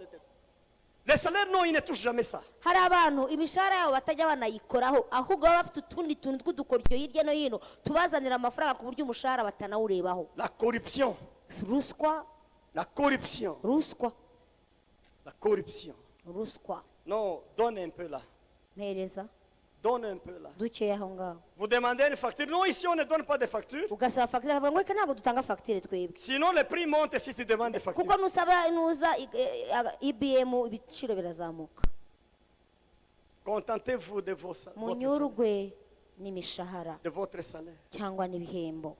Le salaire, non, il ne touche jamais ça. Hari abantu imishahara yabo batajya banayikoraho, ahubwo baba bafite utundi tuntu tw'udukoryo hirya no hino tubazanira amafaranga ku buryo umushahara batanawurebaho. La corruption, Ruswa, la corruption, ruswa, la corruption. ruswa. Non, donne un peu là. Mpereza Donne un peu là. dukeya aho ngaho. Vous demandez une facture. Non, ici, on ne donne pas de facture. Ugasaba fagitire, akavuga ngo reka ntabwo dutanga fagitire twebwe. Sinon, le prix monte si tu demandes des factures. Kuko nuza IBM ibiciro birazamuka. Contentez-vous de votre salaire, Munyurwe n'imishahara de votre salaire. cyangwa n'ibihembo.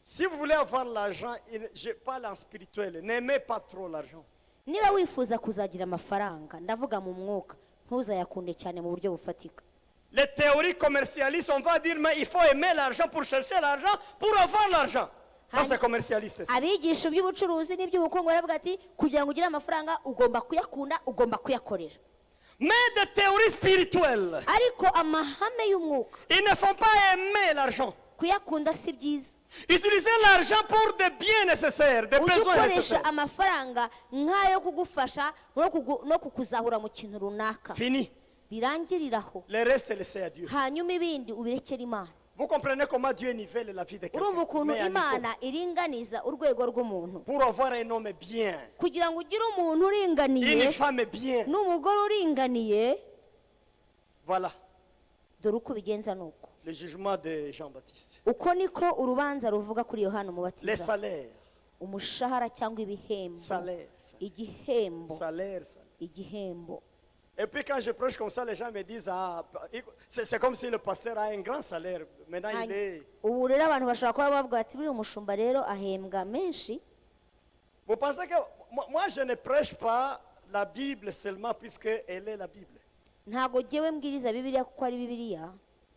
Si vous voulez avoir l'argent, je parle en spirituel, n'aimez pas trop l'argent. Niba wifuza kuzagira amafaranga, ndavuga mu mwuka, ntuzayakunde cyane mu buryo bufatika. Les théories commercialistes, on va dire, mais il faut aimer l'argent pour chercher l'argent, pour avoir l'argent. Ça, c'est commercialiste. Ça. Abigisha by'ubucuruzi n'iby'ubukungu baravuga ati kugira ngo ugire amafaranga ugomba kuyakunda, ugomba kuyakorera. Mais des théories spirituelles, Ariko amahame y'umwuka, ils ne font pas aimer l'argent. kuyakunda si byiza. Utilisez l'argent pour des biens nécessaires, des Ujye besoins ukoresha nécessaires. amafaranga nk'ayo kugufasha no kukuzahura mu kintu runaka. Fini. Birangiriraho. Le reste, laissez à Dieu. Hanyuma ibindi ubirekere Imana. Vous comprenez comment Dieu nivelle la vie de Urumva quelqu'un ukuntu met à niveau. Imana iringaniza urwego rw'umuntu. Pour avoir un homme bien, Kugira ngo ugire umuntu uringaniye une femme bien. n'umugore uringaniye, Voilà dore uko ubigenza nuko. le jugement de Jean-Baptiste. Uko niko urubanza ruvuga kuri Yohana Les Umubatiza. salaires, Umushahara cyangwa ibihembo. salaire, Igihembo. salaire, salaire. Igihembo. Et puis quand je prêche comme ça, les gens me disent, ah, c'est comme si le pasteur a un grand salaire. Maintenant, il est... ubu rero abantu bashobora kuba bavuga ati buriya umushumba rero ahembwa menshi. Vous pensez que moi, je ne prêche pas la Bible seulement puisqu'elle est la Bible. Ntago jyewe mbwiriza bibiliya kuko ari bibiliya,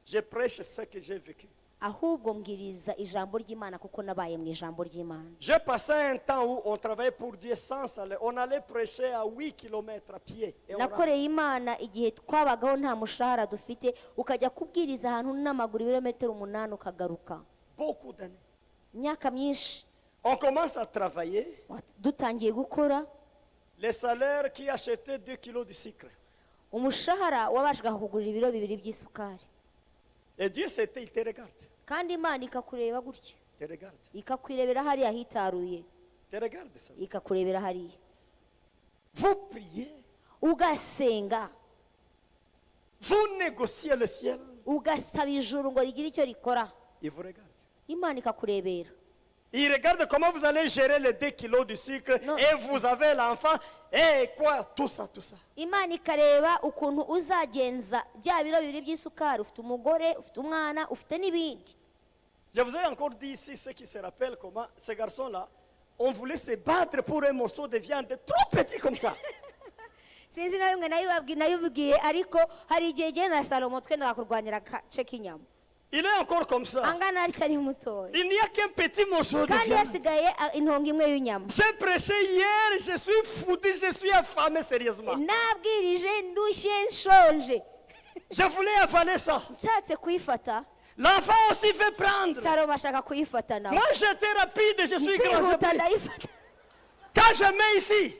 Je prêche ce que j'ai vécu. ahubwo mbwiriza ijambo ry'Imana kuko nabaye mu ijambo ry'Imana. J'ai passé un temps où on travaillait pour Dieu sans salaire. On allait prêcher à 8 km à pied. Et on Nakoreye Imana igihe twabagaho nta mushahara dufite, ukajya kubwiriza ahantu n'amaguru ibirometero 8 ukagaruka. beaucoup d'années. Imyaka myinshi On commence à travailler. dutangiye gukora, Les salaires qui achetaient 2 kilos de sucre. umushahara wabashaga kugurira ibiro 2 by'isukari. Et Dieu, c'était, il te regarde. Kandi Imana ikakureba gutya, Te regarde. ikakwirebera hariya hitaruye, Te regarde ça. ikakurebera hariya, Vous priez. ugasenga, Vous négociez le ciel. ugasaba ijuru ngo rigire icyo rikora, Il vous regarde. Imana ikakurebera. Il regarde comment vous allez gérer les 2 kilos de sucre. Non. Et vous avez l'enfant. Et quoi? Tout ça, tout ça. Imana ikareba ukuntu uzagenza bya biro 2 by'isukari, ufite umugore, ufite umwana, ufite n'ibindi. Je vous ai encore dit ici, ceux qui se rappellent comment ces garçons-là, on voulait se battre pour un morceau de viande trop petit comme ça. Sinzi na rimwe nayibwiye, ariko hari igihe jye na Salomo twendaga kurwanira agace k'inyama, Il est encore comme ça. angana atyo ari mutoya, Il n'y a qu'un petit morceau de kandi viande. hasigaye intongo imwe y'inyama. J'ai prêché hier, je suis foutu, je suis affamé sérieusement. Nabwirije ndushye nshonje, Je voulais avaler ça. nshatse kuyifata, L'enfant aussi veut prendre. Salomo ashaka kuyifata nawe, Moi j'étais rapide, je suis grand. j'ai ndihuta pris. ndayifata, Quand je mets ici,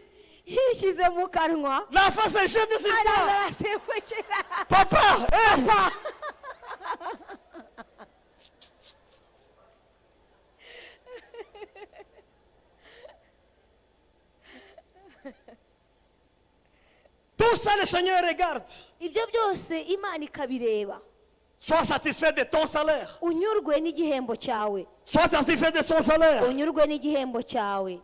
yishyize mu kanwa, l'enfant se jette sur araza moi. arasimbukira. Papa, papa. Tout ça, le Seigneur regarde. Ibyo byose Imana ikabireba. Sois satisfait de ton salaire. Unyurwe n'igihembo cyawe, Sois satisfait de son salaire. unyurwe n'igihembo cyawe.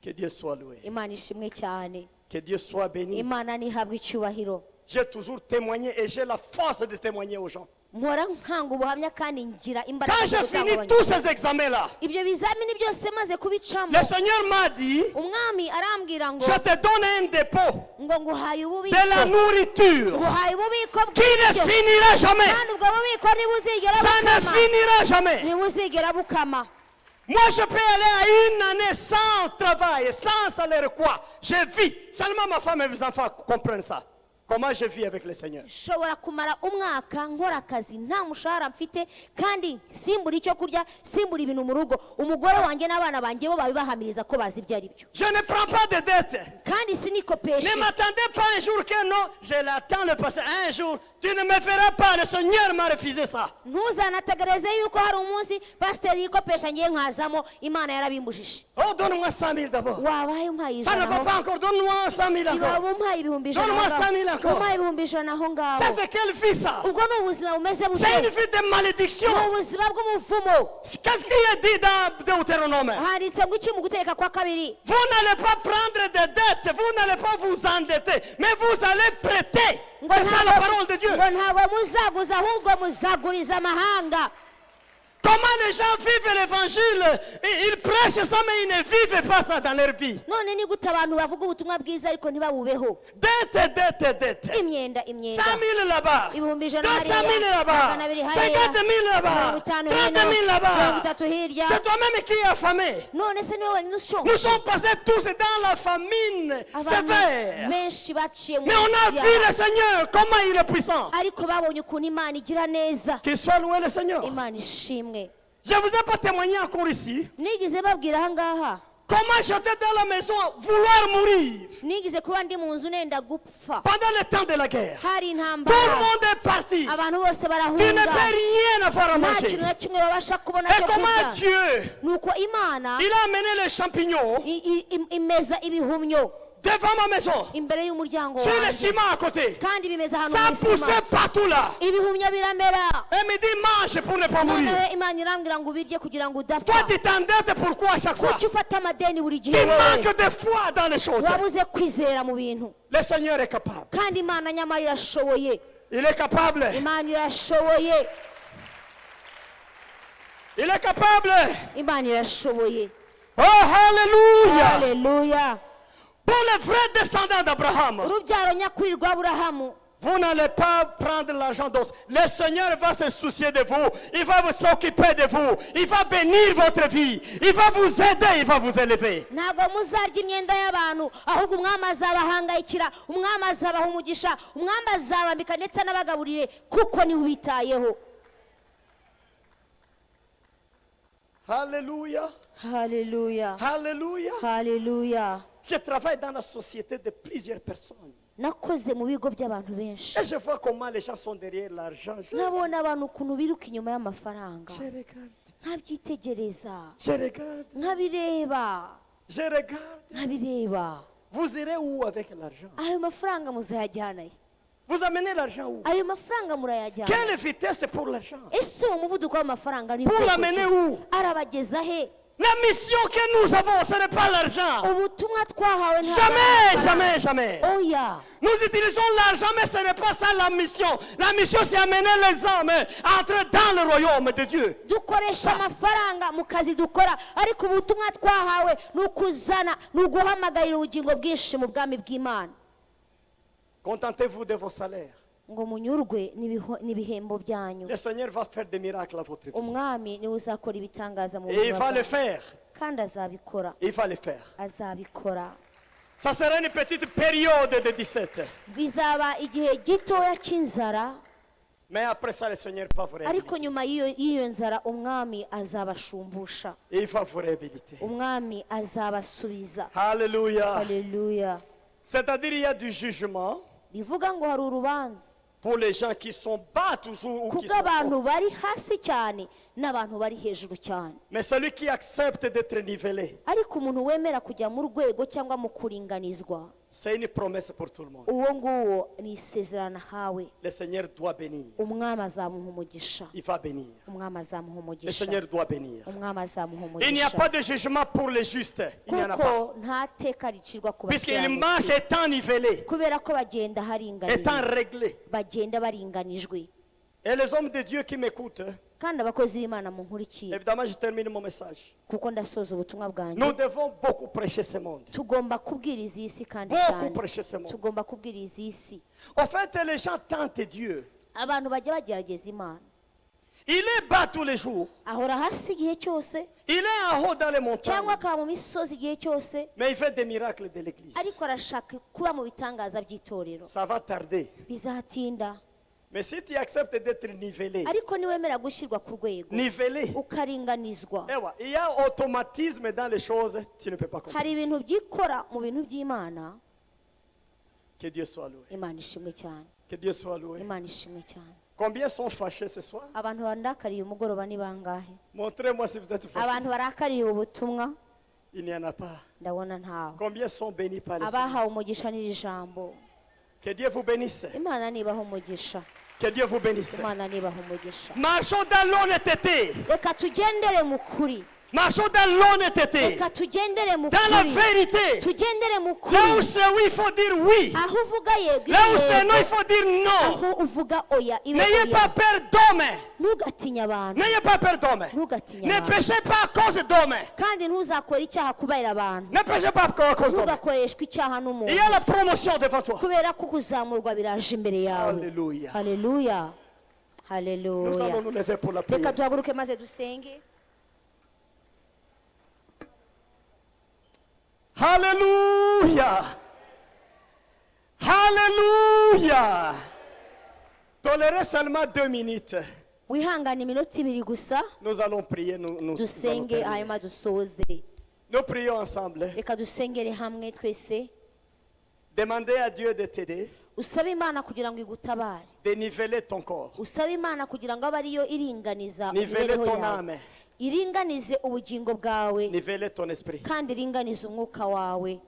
Que Dieu soit loué. Imana ishimwe cyane, Que Dieu soit béni. Imana nihabwe icyubahiro. J'ai toujours témoigné et j'ai la force de témoigner aux gens. Mpora nkanga ubuhamya kandi ngira imbaraga Quand zo j'ai gutanga fini ubuhamya. tous ces examens-là, Ibyo bizamini byose maze kubicamo, le Seigneur m'a dit, umwami arambwira ngo je te donne un dépôt ngo nguhaye ububiko, de la nourriture nguhaye ububiko qui ne bw'ibiryo, finira jamais. kandi ubwo bubiko ntibuzigera Ça ne bukama, finira jamais. ntibuzigera bukama. Moi, je peux aller à une année sans travail, sans salaire quoi. Je vis. Seulement ma femme et mes enfants comprennent ça. Comment je vis avec le Seigneur. Nshobora kumara umwaka nkora akazi nta mushahara mfite, kandi simbura icyo kurya, simbura ibintu mu rugo, umugore wanjye n'abana banjye bo babibahamiriza ko bazi ibyo ari byo, Je ne prends pas de dette. kandi sinikopeshe. Ne m'attendez pas un jour que non, je l'attends le passé. Un jour, tu ne me feras pas. Le Seigneur m'a refusé ça. Ntuzanategereze yuko hari umunsi pasiteri yikopesha ngiye nkazamo, Imana yarabimbujije. Oh, donne-moi 100 000 d'abord. Wabaye umpaye Ça ne ijana va aho, pas encore. Donne-moi 100 000 iba encore. umpaye ibihumbi ijana Donne-moi aho 100 000 ngaho, encore. umpaye ibihumbi ijana aho ngaho. Ça, c'est quelle vie ça? Ubwo ni ubuzima bumeze C'est bute? une vie de malédiction. Ni ubuzima bw'umuvumo. Qu'est-ce qu'il est dit dans Deutéronome? Handitse ngo iki mu gutegeka kwa kabiri? Vous n'allez pas prendre de dettes, vous n'allez pas vous endetter, mais vous allez prêter. Ngo C'est ça la parole de Dieu. ngo ntabwo muzaguza, ahubwo muzaguriza amahanga. Comment les gens vivent l'évangile? Ils prêchent ça, mais ils ne vivent pas ça dans leur vie. None ni gute abantu bavuga ubutumwa bwiza ariko ntibabubeho? Dette, dette, dette. Imyenda 100 imyenda, 000 là-bas. 200 ibihumbi 000 ijana hariya, là-bas. 200 hariya, 50 000 là-bas. 50 30 hino, 000 là-bas. 30 hirya. C'est toi-même qui es affamé. None se niwe wenyine Nous ushonje? sommes passés tous dans la famine Abantu sévère. benshi baciye mu Mais on a vu nzira, le Seigneur, comment il est puissant. ariko babonye ukuntu Imana igira neza. Qu'il soit loué le Seigneur. Imana ishimwe. Je ne vous ai pas témoigné encore ici. Nigeze babwira aha ngaha, Comment j'étais dans la maison à vouloir mourir nigeze kuba ndi mu nzu nenda gupfa, pendant le temps de la guerre. hari Tout le intambara, monde est parti. abantu bose Tu ne barahunga, peux rien avoir à nta manger. kintu na kimwe babasha kubona Et cyo comment kurya. Dieu, Nuko Imana il a amené les champignons imeza ibihumyo devant ma maison, imbere y'umuryango sur le wanjye ciment à côté. kandi bimeze ahantu Ça mu isima poussait partout là. ibihumyo biramera Elle me dit mange pour ne pas mourir. noneho imana irambwira ngo ubirye kugira ngo udapfa Toi tu t'endettes pourquoi à chaque fois? kuki ufata amadeni buri gihe Tu wewe manques de foi dans les choses. wabuze kwizera mu bintu Le Seigneur est capable. kandi imana nyamara irashoboye Il est capable. imana irashoboye Il est capable. imana irashoboye Oh, Alléluia. haleluya Pour les vrais descendants d'Abraham, urubyaro nyakuri rwa aburahamu vous n'allez pas prendre l'argent d'autres. Le Seigneur va se soucier de vous. Il va s'occuper de vous. Il va bénir votre vie. Il va vous aider. Il va vous élever. ntabwo muzarya imyenda y'abantu ahubwo umwami azabahangayikira umwami azabaha umugisha umwami azabambika ndetse anabagaburire kuko niwe ubitayeho Alléluia. haleluya Alléluia. haleluya Je travaille dans la société de plusieurs personnes. nakoze mu bigo by'abantu benshi Et je vois comment les gens sont derrière l'argent. nkabona abantu ukuntu biruka inyuma y'amafaranga Je regarde. nkabyitegereza Je regarde. nkabireba Je regarde. nkabireba Vous irez où avec l'argent? ayo mafaranga muzayajyana he Vous amenez l'argent où? ayo mafaranga murayajyana Quelle vitesse pour l'argent? ese uwo muvuduko w'amafaranga ni Pour bwoko l'amener ki? où? arabageza he La mission que nous avons, ce n'est pas l'argent. ubutumwa twahawe ntabwo ari Jamais, amafaranga. jamais, jamais. oya Nous utilisons l'argent, mais ce n'est pas ça la mission. La mission, c'est amener les hommes à entrer dans le royaume de Dieu. dukoresha amafaranga mu kazi dukora ariko ubutumwa twahawe ni ukuzana ni uguhamagarira ubugingo bwinshi mu bwami bw'imana Contentez-vous de vos salaires. ngo munyurwe n'ibihembo byanyu Le Seigneur va faire des miracles à votre vie. umwami niwe uzakora ibitangaza mu Et il buzima va le bwawe faire. kandi azabikora Il va le faire. azabikora Ça sera une petite période de 17. bizaba igihe gitoya cy'inzara Mais après ça, le Seigneur va vous ariko réhabiliter. nyuma y'iyo nzara umwami azabashumbusha Et il va vous réhabiliter. umwami azabasubiza Alléluia. haleluya C'est-à-dire, il y a du jugement bivuga ngo hari urubanza pour les gens qui sont bas toujours ou qui sont hauts. kubw'abantu bari hasi cyane n'abantu bari hejuru cyane Mais celui qui accepte d'être nivelé, ariko umuntu wemera kujya mu rwego cyangwa mu kuringanizwa c'est une promesse pour tout le monde. uwo nguwo ni isezerano ahawe Le Seigneur doit bénir. umwami azamuha umugisha Il va bénir. umwami azamuha Le umugisha Seigneur doit bénir. umwami azamuha Il n'y a umugisha pas de jugement pour les justes. Il n'y en a pas. kuko nta teka ricirwa ku Puisqu'il marche bakiranutsi étant nivelé, kubera ko bagenda haringaniye étant réglé. bagenda baringanijwe Et les hommes de Dieu qui m'écoutent, kandi abakozi b'imana mu nkurikiye évidemment, je termine mon message. kuko ndasoza ubutumwa bwanjye Nous devons beaucoup prêcher ce monde. tugomba kubwiriza iyi si kandi Beaucoup cyane prêcher ce monde. tugomba kubwiriza iyi si En fait, les gens tentent Dieu. abantu bajya bagerageza imana Il est bas tous les jours. ahora hasi igihe cyose Il est en haut dans les montagnes. cyangwa akaba mu misozi igihe cyose Mais il fait des miracles de l'église. ariko arashaka kuba mu bitangaza by'itorero Ça va tarder. bizatinda Mais si tu acceptes d'être nivelé, ariko niwemera gushyirwa ku rwego nivelé, ukaringanizwa il y a automatisme dans les choses, tu ne peux pas comprendre. hari ibintu byikora mu bintu by'imana Que Dieu soit loué. imana ishimwe cyane Que Dieu soit loué. imana ishimwe cyane Combien sont fâchés ce soir? abantu bandakariye umugoroba ni bangahe Montrez-moi si vous êtes fâchés. abantu barakariye ubutumwa Il n'y en a pas. ndabona ntawe Combien sont bénis par le Seigneur? abahawe umugisha n'iri jambo Que Dieu vous bénisse. imana nibaha umugisha Que Dieu vous bénisse. imana nibaha umugisha Marchons dans l'honnêteté. reka tugendere mu kuri Marchons dans l'honnêteté. reka tugendere mu Dans la kuri vérité. tugendere mu kuri Là où c'est oui, il faut dire oui. aho uvuga yego Là où c'est yego, non, il faut dire non. aho uvuga oya ibe N'ayez oya pas peur d'homme. ntugatinye abantu N'ayez pas peur d'homme. ntugatinye Ne abantu péchez pas à cause d'homme. kandi ntuzakore icyaha kubera abantu Ne péchez pas à cause d'homme. ntugakoreshwe icyaha Il n'umuntu y a la promotion devant toi. kubera ko kuzamurwa biraje imbere yawe Alléluia. haleluya Nous haleluya allons nous lever pour la reka prière. duhaguruke maze dusenge Alléluia. Alléluia. Tolérez seulement 2 minutes. wihangane iminota ibiri gusa Nous allons prier. Nous allons dusenge terminer. hanyuma dusoze Nous prions ensemble. reka dusengere hamwe twese Demandez à Dieu de t'aider, usabe imana kugira ngo igutabare de niveler ton corps, usabe imana kugira ngo abe ariyo iringaniza niveler imibereho ton yawe âme, iringanize ubugingo bwawe niveler ton esprit. kandi iringanize umwuka wawe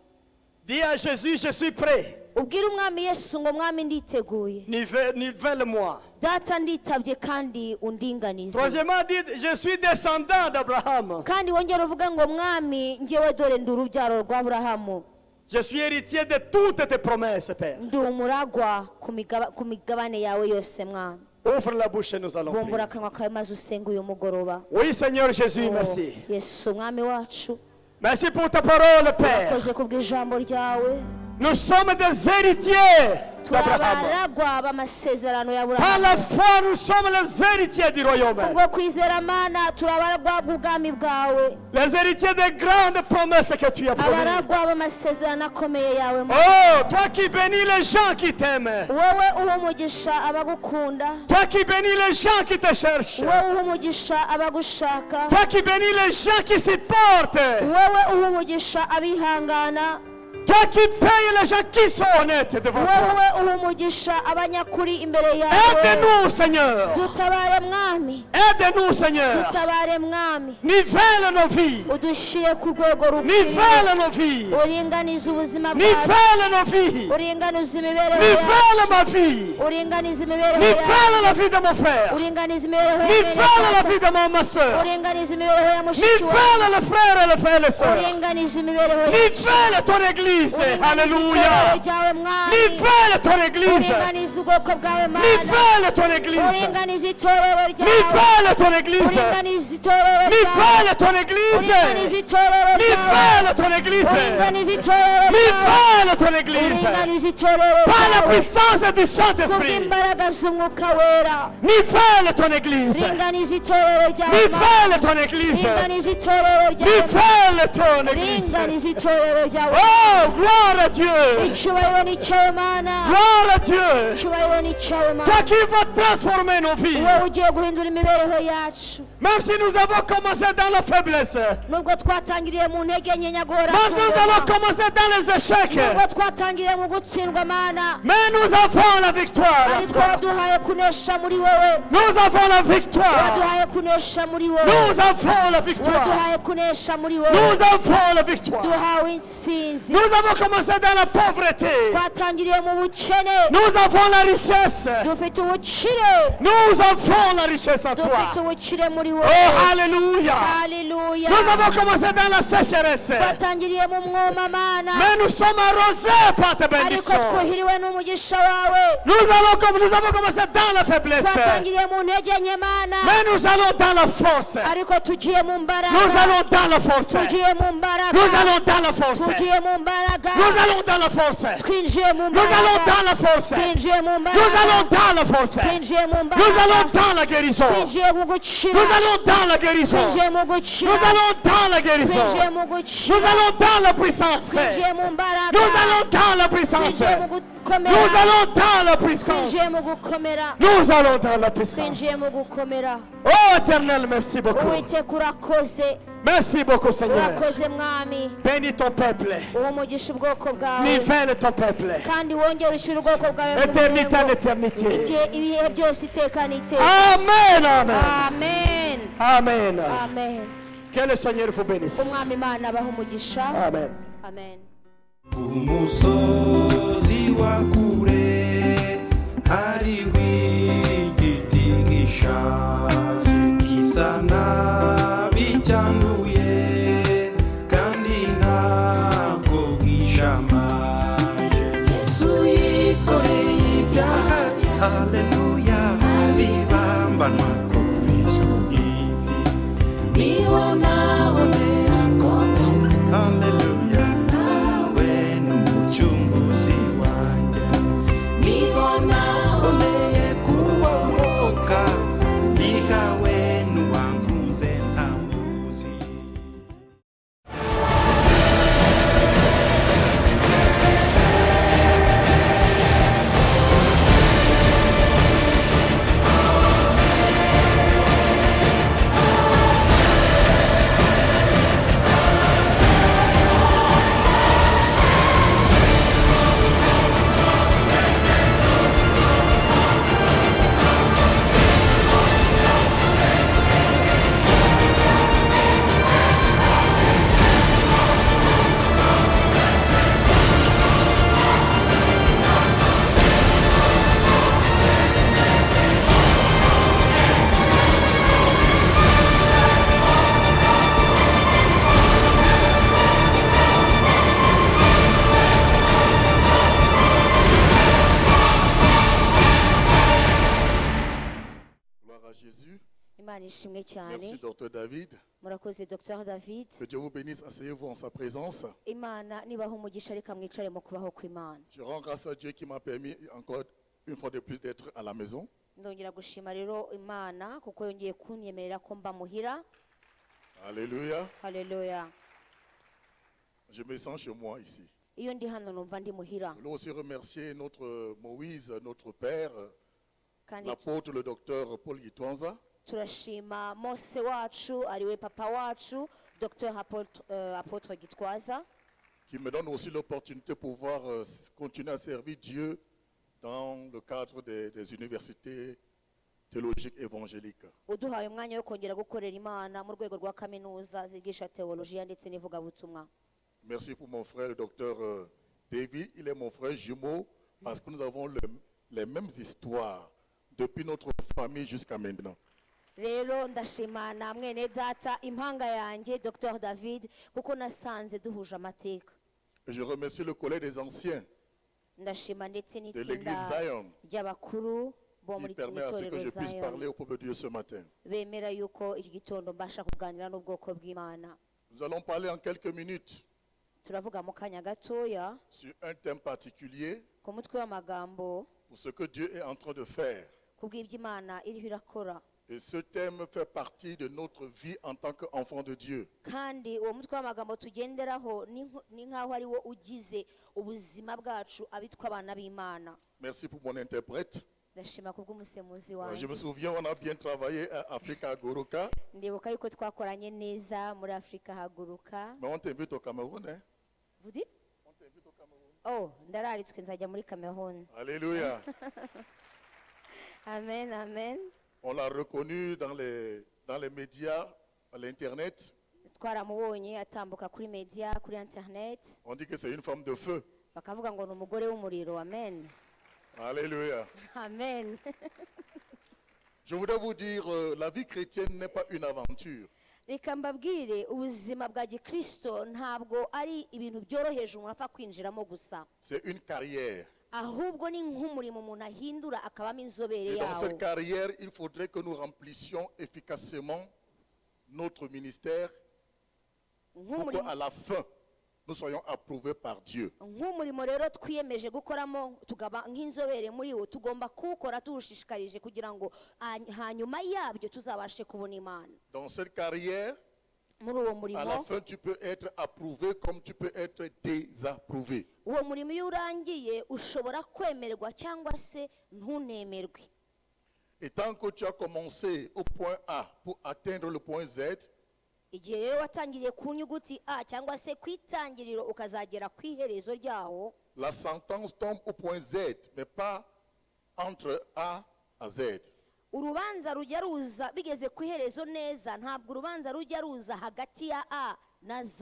Dis à Jésus, je suis prêt. ubwire umwami Yesu ngo mwami nditeguye Nivelle-moi. data nditabye kandi undinganize. Troisièmement, dit, je suis descendant d'Abraham. kandi wongera uvuga ngo mwami ngewe dore ndi urubyaro rwa Aburahamu. Je suis héritier de toutes tes promesses, Père. ndi umuragwa ku migabane yawe yose mwami. Ouvre la bouche et nous allons bumbura prier. akanwa kawe maze usenga uyu mugoroba. Oui, Seigneur Jésus, merci. Yesu mwami wacu Merci pour ta parole, Père. urakoze kubw'ijambo ryawe. Nous sommes des héritiers d'Abraham. turabaragwa b'amasezerano ya Par Aburahamu. la foi, nous sommes les héritiers du royaume. ubwo kwizera mana turabaragwa bw'ubwami bwawe. Les héritiers des grandes promesses que tu as promises. abaragwa b'amasezerano akomeye yawe mwami. Oh, toi qui bénis les gens qui t'aiment. wowe uha umugisha abagukunda. Toi qui bénis les gens qui te cherchent. wowe uha umugisha abagushaka. Toi qui bénis les gens qui supportent. wowe uha umugisha abihangana. Toi qui payes les gens qui sont honnêtes devant toi. wowe uha umugisha abanyakuri imbere yawe. Aide-nous, Seigneur. dutabare mwami. Aide-nous, Seigneur. dutabare mwami. Nivelle nos vies. udushyire ku rwego rukwiriye. Nivelle nos vies. uringanize ubuzima bwacu. Nivelle nos vies. uringanize imibereho Nivelle yacu. ma vie. uringanize imibereho Nivelle la yacu. vie de mon frère. uringanize imibereho ya Nivelle la bene vie de ma soeur. uringanize imibereho ya mushiki wawe. Nivelle les frères et les frères et les sœurs. uringanize imibereho yacu. Nivelle ton église. Alléluia. ryawe mwami. Nivelle ton église. uringanize ubwoko bwawe mana. Nivelle ton église. uringanize itorero ryawe. Nivelle ton église. uringanize itorero ryawe. Nivelle ton église. uringanize itorero ryawe. Nivelle ton église. uringanize itorero ryawe. Nivelle ton église. uringanize itorero Par la ryawe. puissance du Saint-Esprit. kubw'imbaraga z'umwuka wera. Nivelle ton église. ringanize itorero ryawe mana. Nivelle ton église. ringanize itorero ryawe mana. Nivelle ton église. ringanize itorero ryawe. Oh, gloire à Dieu. icyubahiro ni cyawe mana. Gloire à Dieu. icyubahiro ni cyawe mana. Toi qui vas transformer nos vies. wowe ugiye guhindura imibereho yacu. Même si nous avons commencé dans la faiblesse. nubwo twatangiriye mu ntege nke nyagora. Même si nous avons commencé dans les échecs. nubwo twatangiriye mu gutsindwa mana. Mais nous avons la victoire. ariko waduhaye kunesha muri wowe. Nous avons la victoire. waduhaye kunesha muri wowe. Nous avons la victoire. waduhaye kunesha muri wowe. Nous avons la victoire. duhawe intsinzi. Nous avons commencé dans la pauvreté. twatangiriye mu bukene. Nous avons la richesse. dufite ubukire. Nous avons la richesse en dufite toi. ubukire muri wowe. Oh, alléluia. haleluya. Nous avons commencé dans la sécheresse. twatangiriye mu mwoma mana. Mais nous sommes arrosés par tes ariko bénédictions. twuhiriwe n'umugisha wawe. Nous avons commencé dans la faiblesse. twatangiriye mu ntege nke mana. Mais nous allons dans la force. ariko tugiye mu mbaraga. Nous allons dans la force. tugiye mu mbaraga. Nous allons dans la force. tugiye mu mbaraga. Nous allons dans la force. twinjiye mu Nous allons mbaraga. dans la force. twinjiye mu mbaraga. Nous allons dans la force. twinjiye mu Nous mbaraga. allons dans la guérison. twinjiye mu gukira. Nous allons dans la guérison. twinjiye mu gukira. Nous allons dans la guérison. twinjiye mu Nous gukira. allons dans la puissance. twinjiye mu mbaraga. Nous allons dans la puissance. twinjiye mu gukomera. Nous allons dans la puissance. twinjiye mu gukomera. Nous allons dans la puissance. twinjiye mu gukomera. Oh éternel, merci beaucoup. uwiteka urakoze. Merci beaucoup Seigneur. urakoze mwami. Bénis ton peuple. uwo mugisha ubwoko bwawe. Nivelle ton peuple. kandi wongere ushyire ubwoko bwawe mu Éternité en rwego. éternité. ibihe byose iteka n'iteka. Amen, amen. amen. Amen. amen. Que le Seigneur vous bénisse. umwami imana abaha umugisha. Amen. amen. umusozi wa kure hariho igiti gishaje gisa nabi cyanduye kandi ntabwo bwishamaje. Yesu yikoreye ibyaha haleluya bibambanwa kuri icyo giti niho nabonera ko haleluya nawe n'umucunguzi wanjye niho naboneye kubohoka nihawe n'uwankunze ashimwe cyane. Merci, Dr. David. Murakoze Dr David. Que Dieu vous bénisse. Asseyez-vous en sa présence. Imana nibaho umugisha reka mwicare mu kubaho kw'Imana. Je rends grâce à Dieu qui m'a permis encore une fois de plus d'être à la maison. Ndongera gushima rero Imana kuko yongeye kunyemerera ko mba muhira. Alléluia. Haleluya. Je me sens chez moi ici. Iyo ndi hano numva ndi muhira. Nous voulons aussi remercier notre Moïse, notre père, Kandi l'apôtre, le docteur Paul Gitwanza, turashima Mose wacu ariwe papa wacu Dr Apôtre Gitwaza, qui me donne aussi l'opportunité de pouvoir continuer à servir Dieu dans le cadre des universités théologiques évangéliques. uduhaye umwanya wo kongera gukorera Imana mu rwego rwa kaminuza zigisha teologiya ndetse n'ivugabutumwa. Merci pour mon frère, le docteur David. Il est mon frère jumeau parce que nous avons les mêmes histoires depuis notre famille jusqu'à maintenant. Rero ndashima na mwene data impanga yanjye Dr David kuko nasanze duhuje amateka. Et je remercie le collège des anciens Ndashima ndetse de l'église n'itsinda Zion ry'abakuru bo qui muri permet à ce que itorero je puisse Zion parler au peuple de Dieu ce matin. bemera yuko iki gitondo mbasha kuganira n'ubwoko bw'Imana. Nous allons parler en quelques minutes Turavuga mu kanya gatoya sur un thème particulier ku mutwe w'amagambo pour ce que Dieu est en train de faire. kubw'iby'Imana iriho irakora. Et ce thème fait partie de notre vie en tant qu'enfant de Dieu. Kandi uwo mutwe w'amagambo tugenderaho ni nk'aho ari wo ugize ubuzima bwacu abitwa abana b'Imana. Merci pour mon interprète. Ndashima kubw'umusemuzi Je wanjye. me souviens, on a bien travaillé à Africa Goroka, Ndibuka yuko twakoranye neza muri Afurika haguruka. mais on t'invite au Cameroun. Hein? Vous dites? On t'invite au Cameroun. Oh, ndararitswe nzajya muri Cameroon. Alléluia. Amen, amen. On l'a reconnu dans les médias, à l'Internet. Twaramubonye atambuka kuri media, kuri internet. On dit que c'est une femme de feu. Bakavuga ngo ni umugore w'umuriro. Amen. Alléluia. Amen. Je voudrais vous dire, la vie chrétienne n'est pas une aventure. Reka mbabwire ubuzima bwa Gikristo ntabwo ari ibintu byoroheje umuntu apfa kwinjiramo gusa. C'est une carrière. Ahubwo ni nk'umurimo umuntu ahindura akabamo inzobere Et dans cette yawo. carrière, il faudrait que nous remplissions efficacement notre ministère pour qu'à la fin, nous soyons approuvés par Dieu. nk'umurimo rero twiyemeje gukoramo tugaba nk'inzobere muri wo tugomba kuwukora tuwushishikarije kugira ngo hanyuma yabyo tuzabashe kubona Imana. Dans cette carrière, Muri uwo à murimo la fin, tu peux être approuvé comme tu peux être désapprouvé. uwo murimo iyo urangiye ushobora kwemerwa cyangwa se ntunemerwe. Et tant que tu as commencé au point A pour atteindre le point Z, Igihe rero watangiriye ku nyuguti A cyangwa se ku itangiriro ukazagera ku iherezo ryawo, la sentence tombe au point Z, mais pas entre A à Z. urubanza rujya ruza bigeze ku iherezo neza, ntabwo urubanza rujya ruza hagati ya A na Z.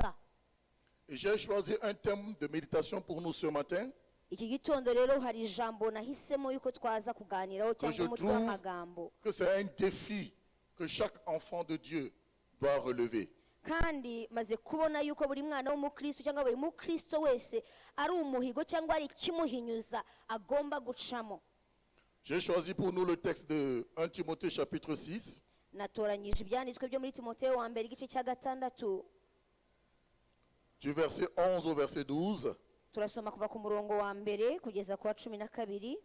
Et j'ai choisi un thème de méditation pour nous ce matin Iki gitondo rero hari ijambo nahisemo yuko twaza kuganiraho que je cyangwa umutwe trouve w'amagambo, que c'est un défi que chaque enfant de Dieu doit relever. kandi maze kubona yuko buri mwana w'umukristo cyangwa buri mukristo wese ari umuhigo cyangwa ari ikimuhinyuza agomba gucamo. J'ai choisi pour nous le texte de 1 Timothée chapitre 6, Natoranyije ibyanditswe byo muri Timoteyo wa mbere igice cya 6, du verset 11 au verset 12, turasoma kuva ku murongo wa mbere kugeza ku wa 12,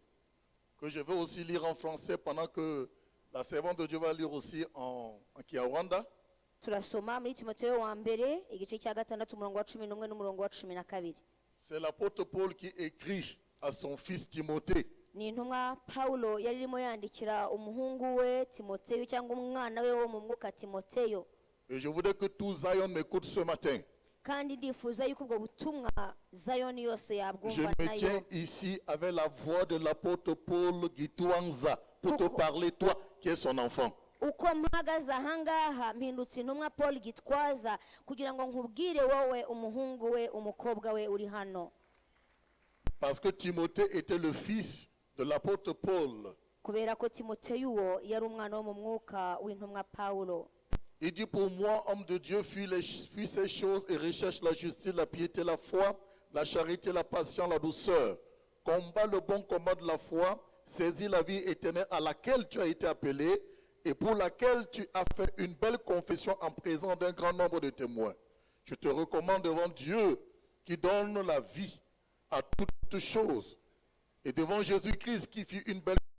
que je vais aussi lire en français pendant que la servante de Dieu va lire aussi en Kinyarwanda. turasoma muri Timoteyo wa mbere igice cya 6 umurongo wa 11 n'umurongo wa 12. C'est l'apôtre Paul qui écrit à son fils Timothée. Ni intumwa Paulo yari irimo yandikira umuhungu we Timoteyo cyangwa umwana we wo mu mwuka Timoteyo. Et je voudrais que tout Zion m'écoute ce matin. Kandi ndifuza yuko ubwo butumwa Zayoni yose Je yabwumva me nayo. tiens ici avec la voix de l'apôtre Paul Gitwanza pour te Pourquoi? parler, toi qui es son enfant. Uko mpagaze ahangaha mpindutse intumwa Paul Gitwaza kugira ngo nkubwire wowe umuhungu we umukobwa we uri hano. Parce que Timothée était le fils de l'apôtre Paul. Kubera ko Timoteyo uwo yari umwana wo mu mwuka w'intumwa Paulo. Il dit, pour moi, homme de Dieu, fuis ces choses et recherche la justice, la piété, la foi, la charité, la patience, la douceur. Combat le bon combat de la foi, saisis la vie éternelle à laquelle tu as été appelé et pour laquelle tu as fait une belle confession en présence d'un grand nombre de témoins. Je te recommande devant Dieu qui donne la vie à toutes choses et devant Jésus-Christ qui fit une belle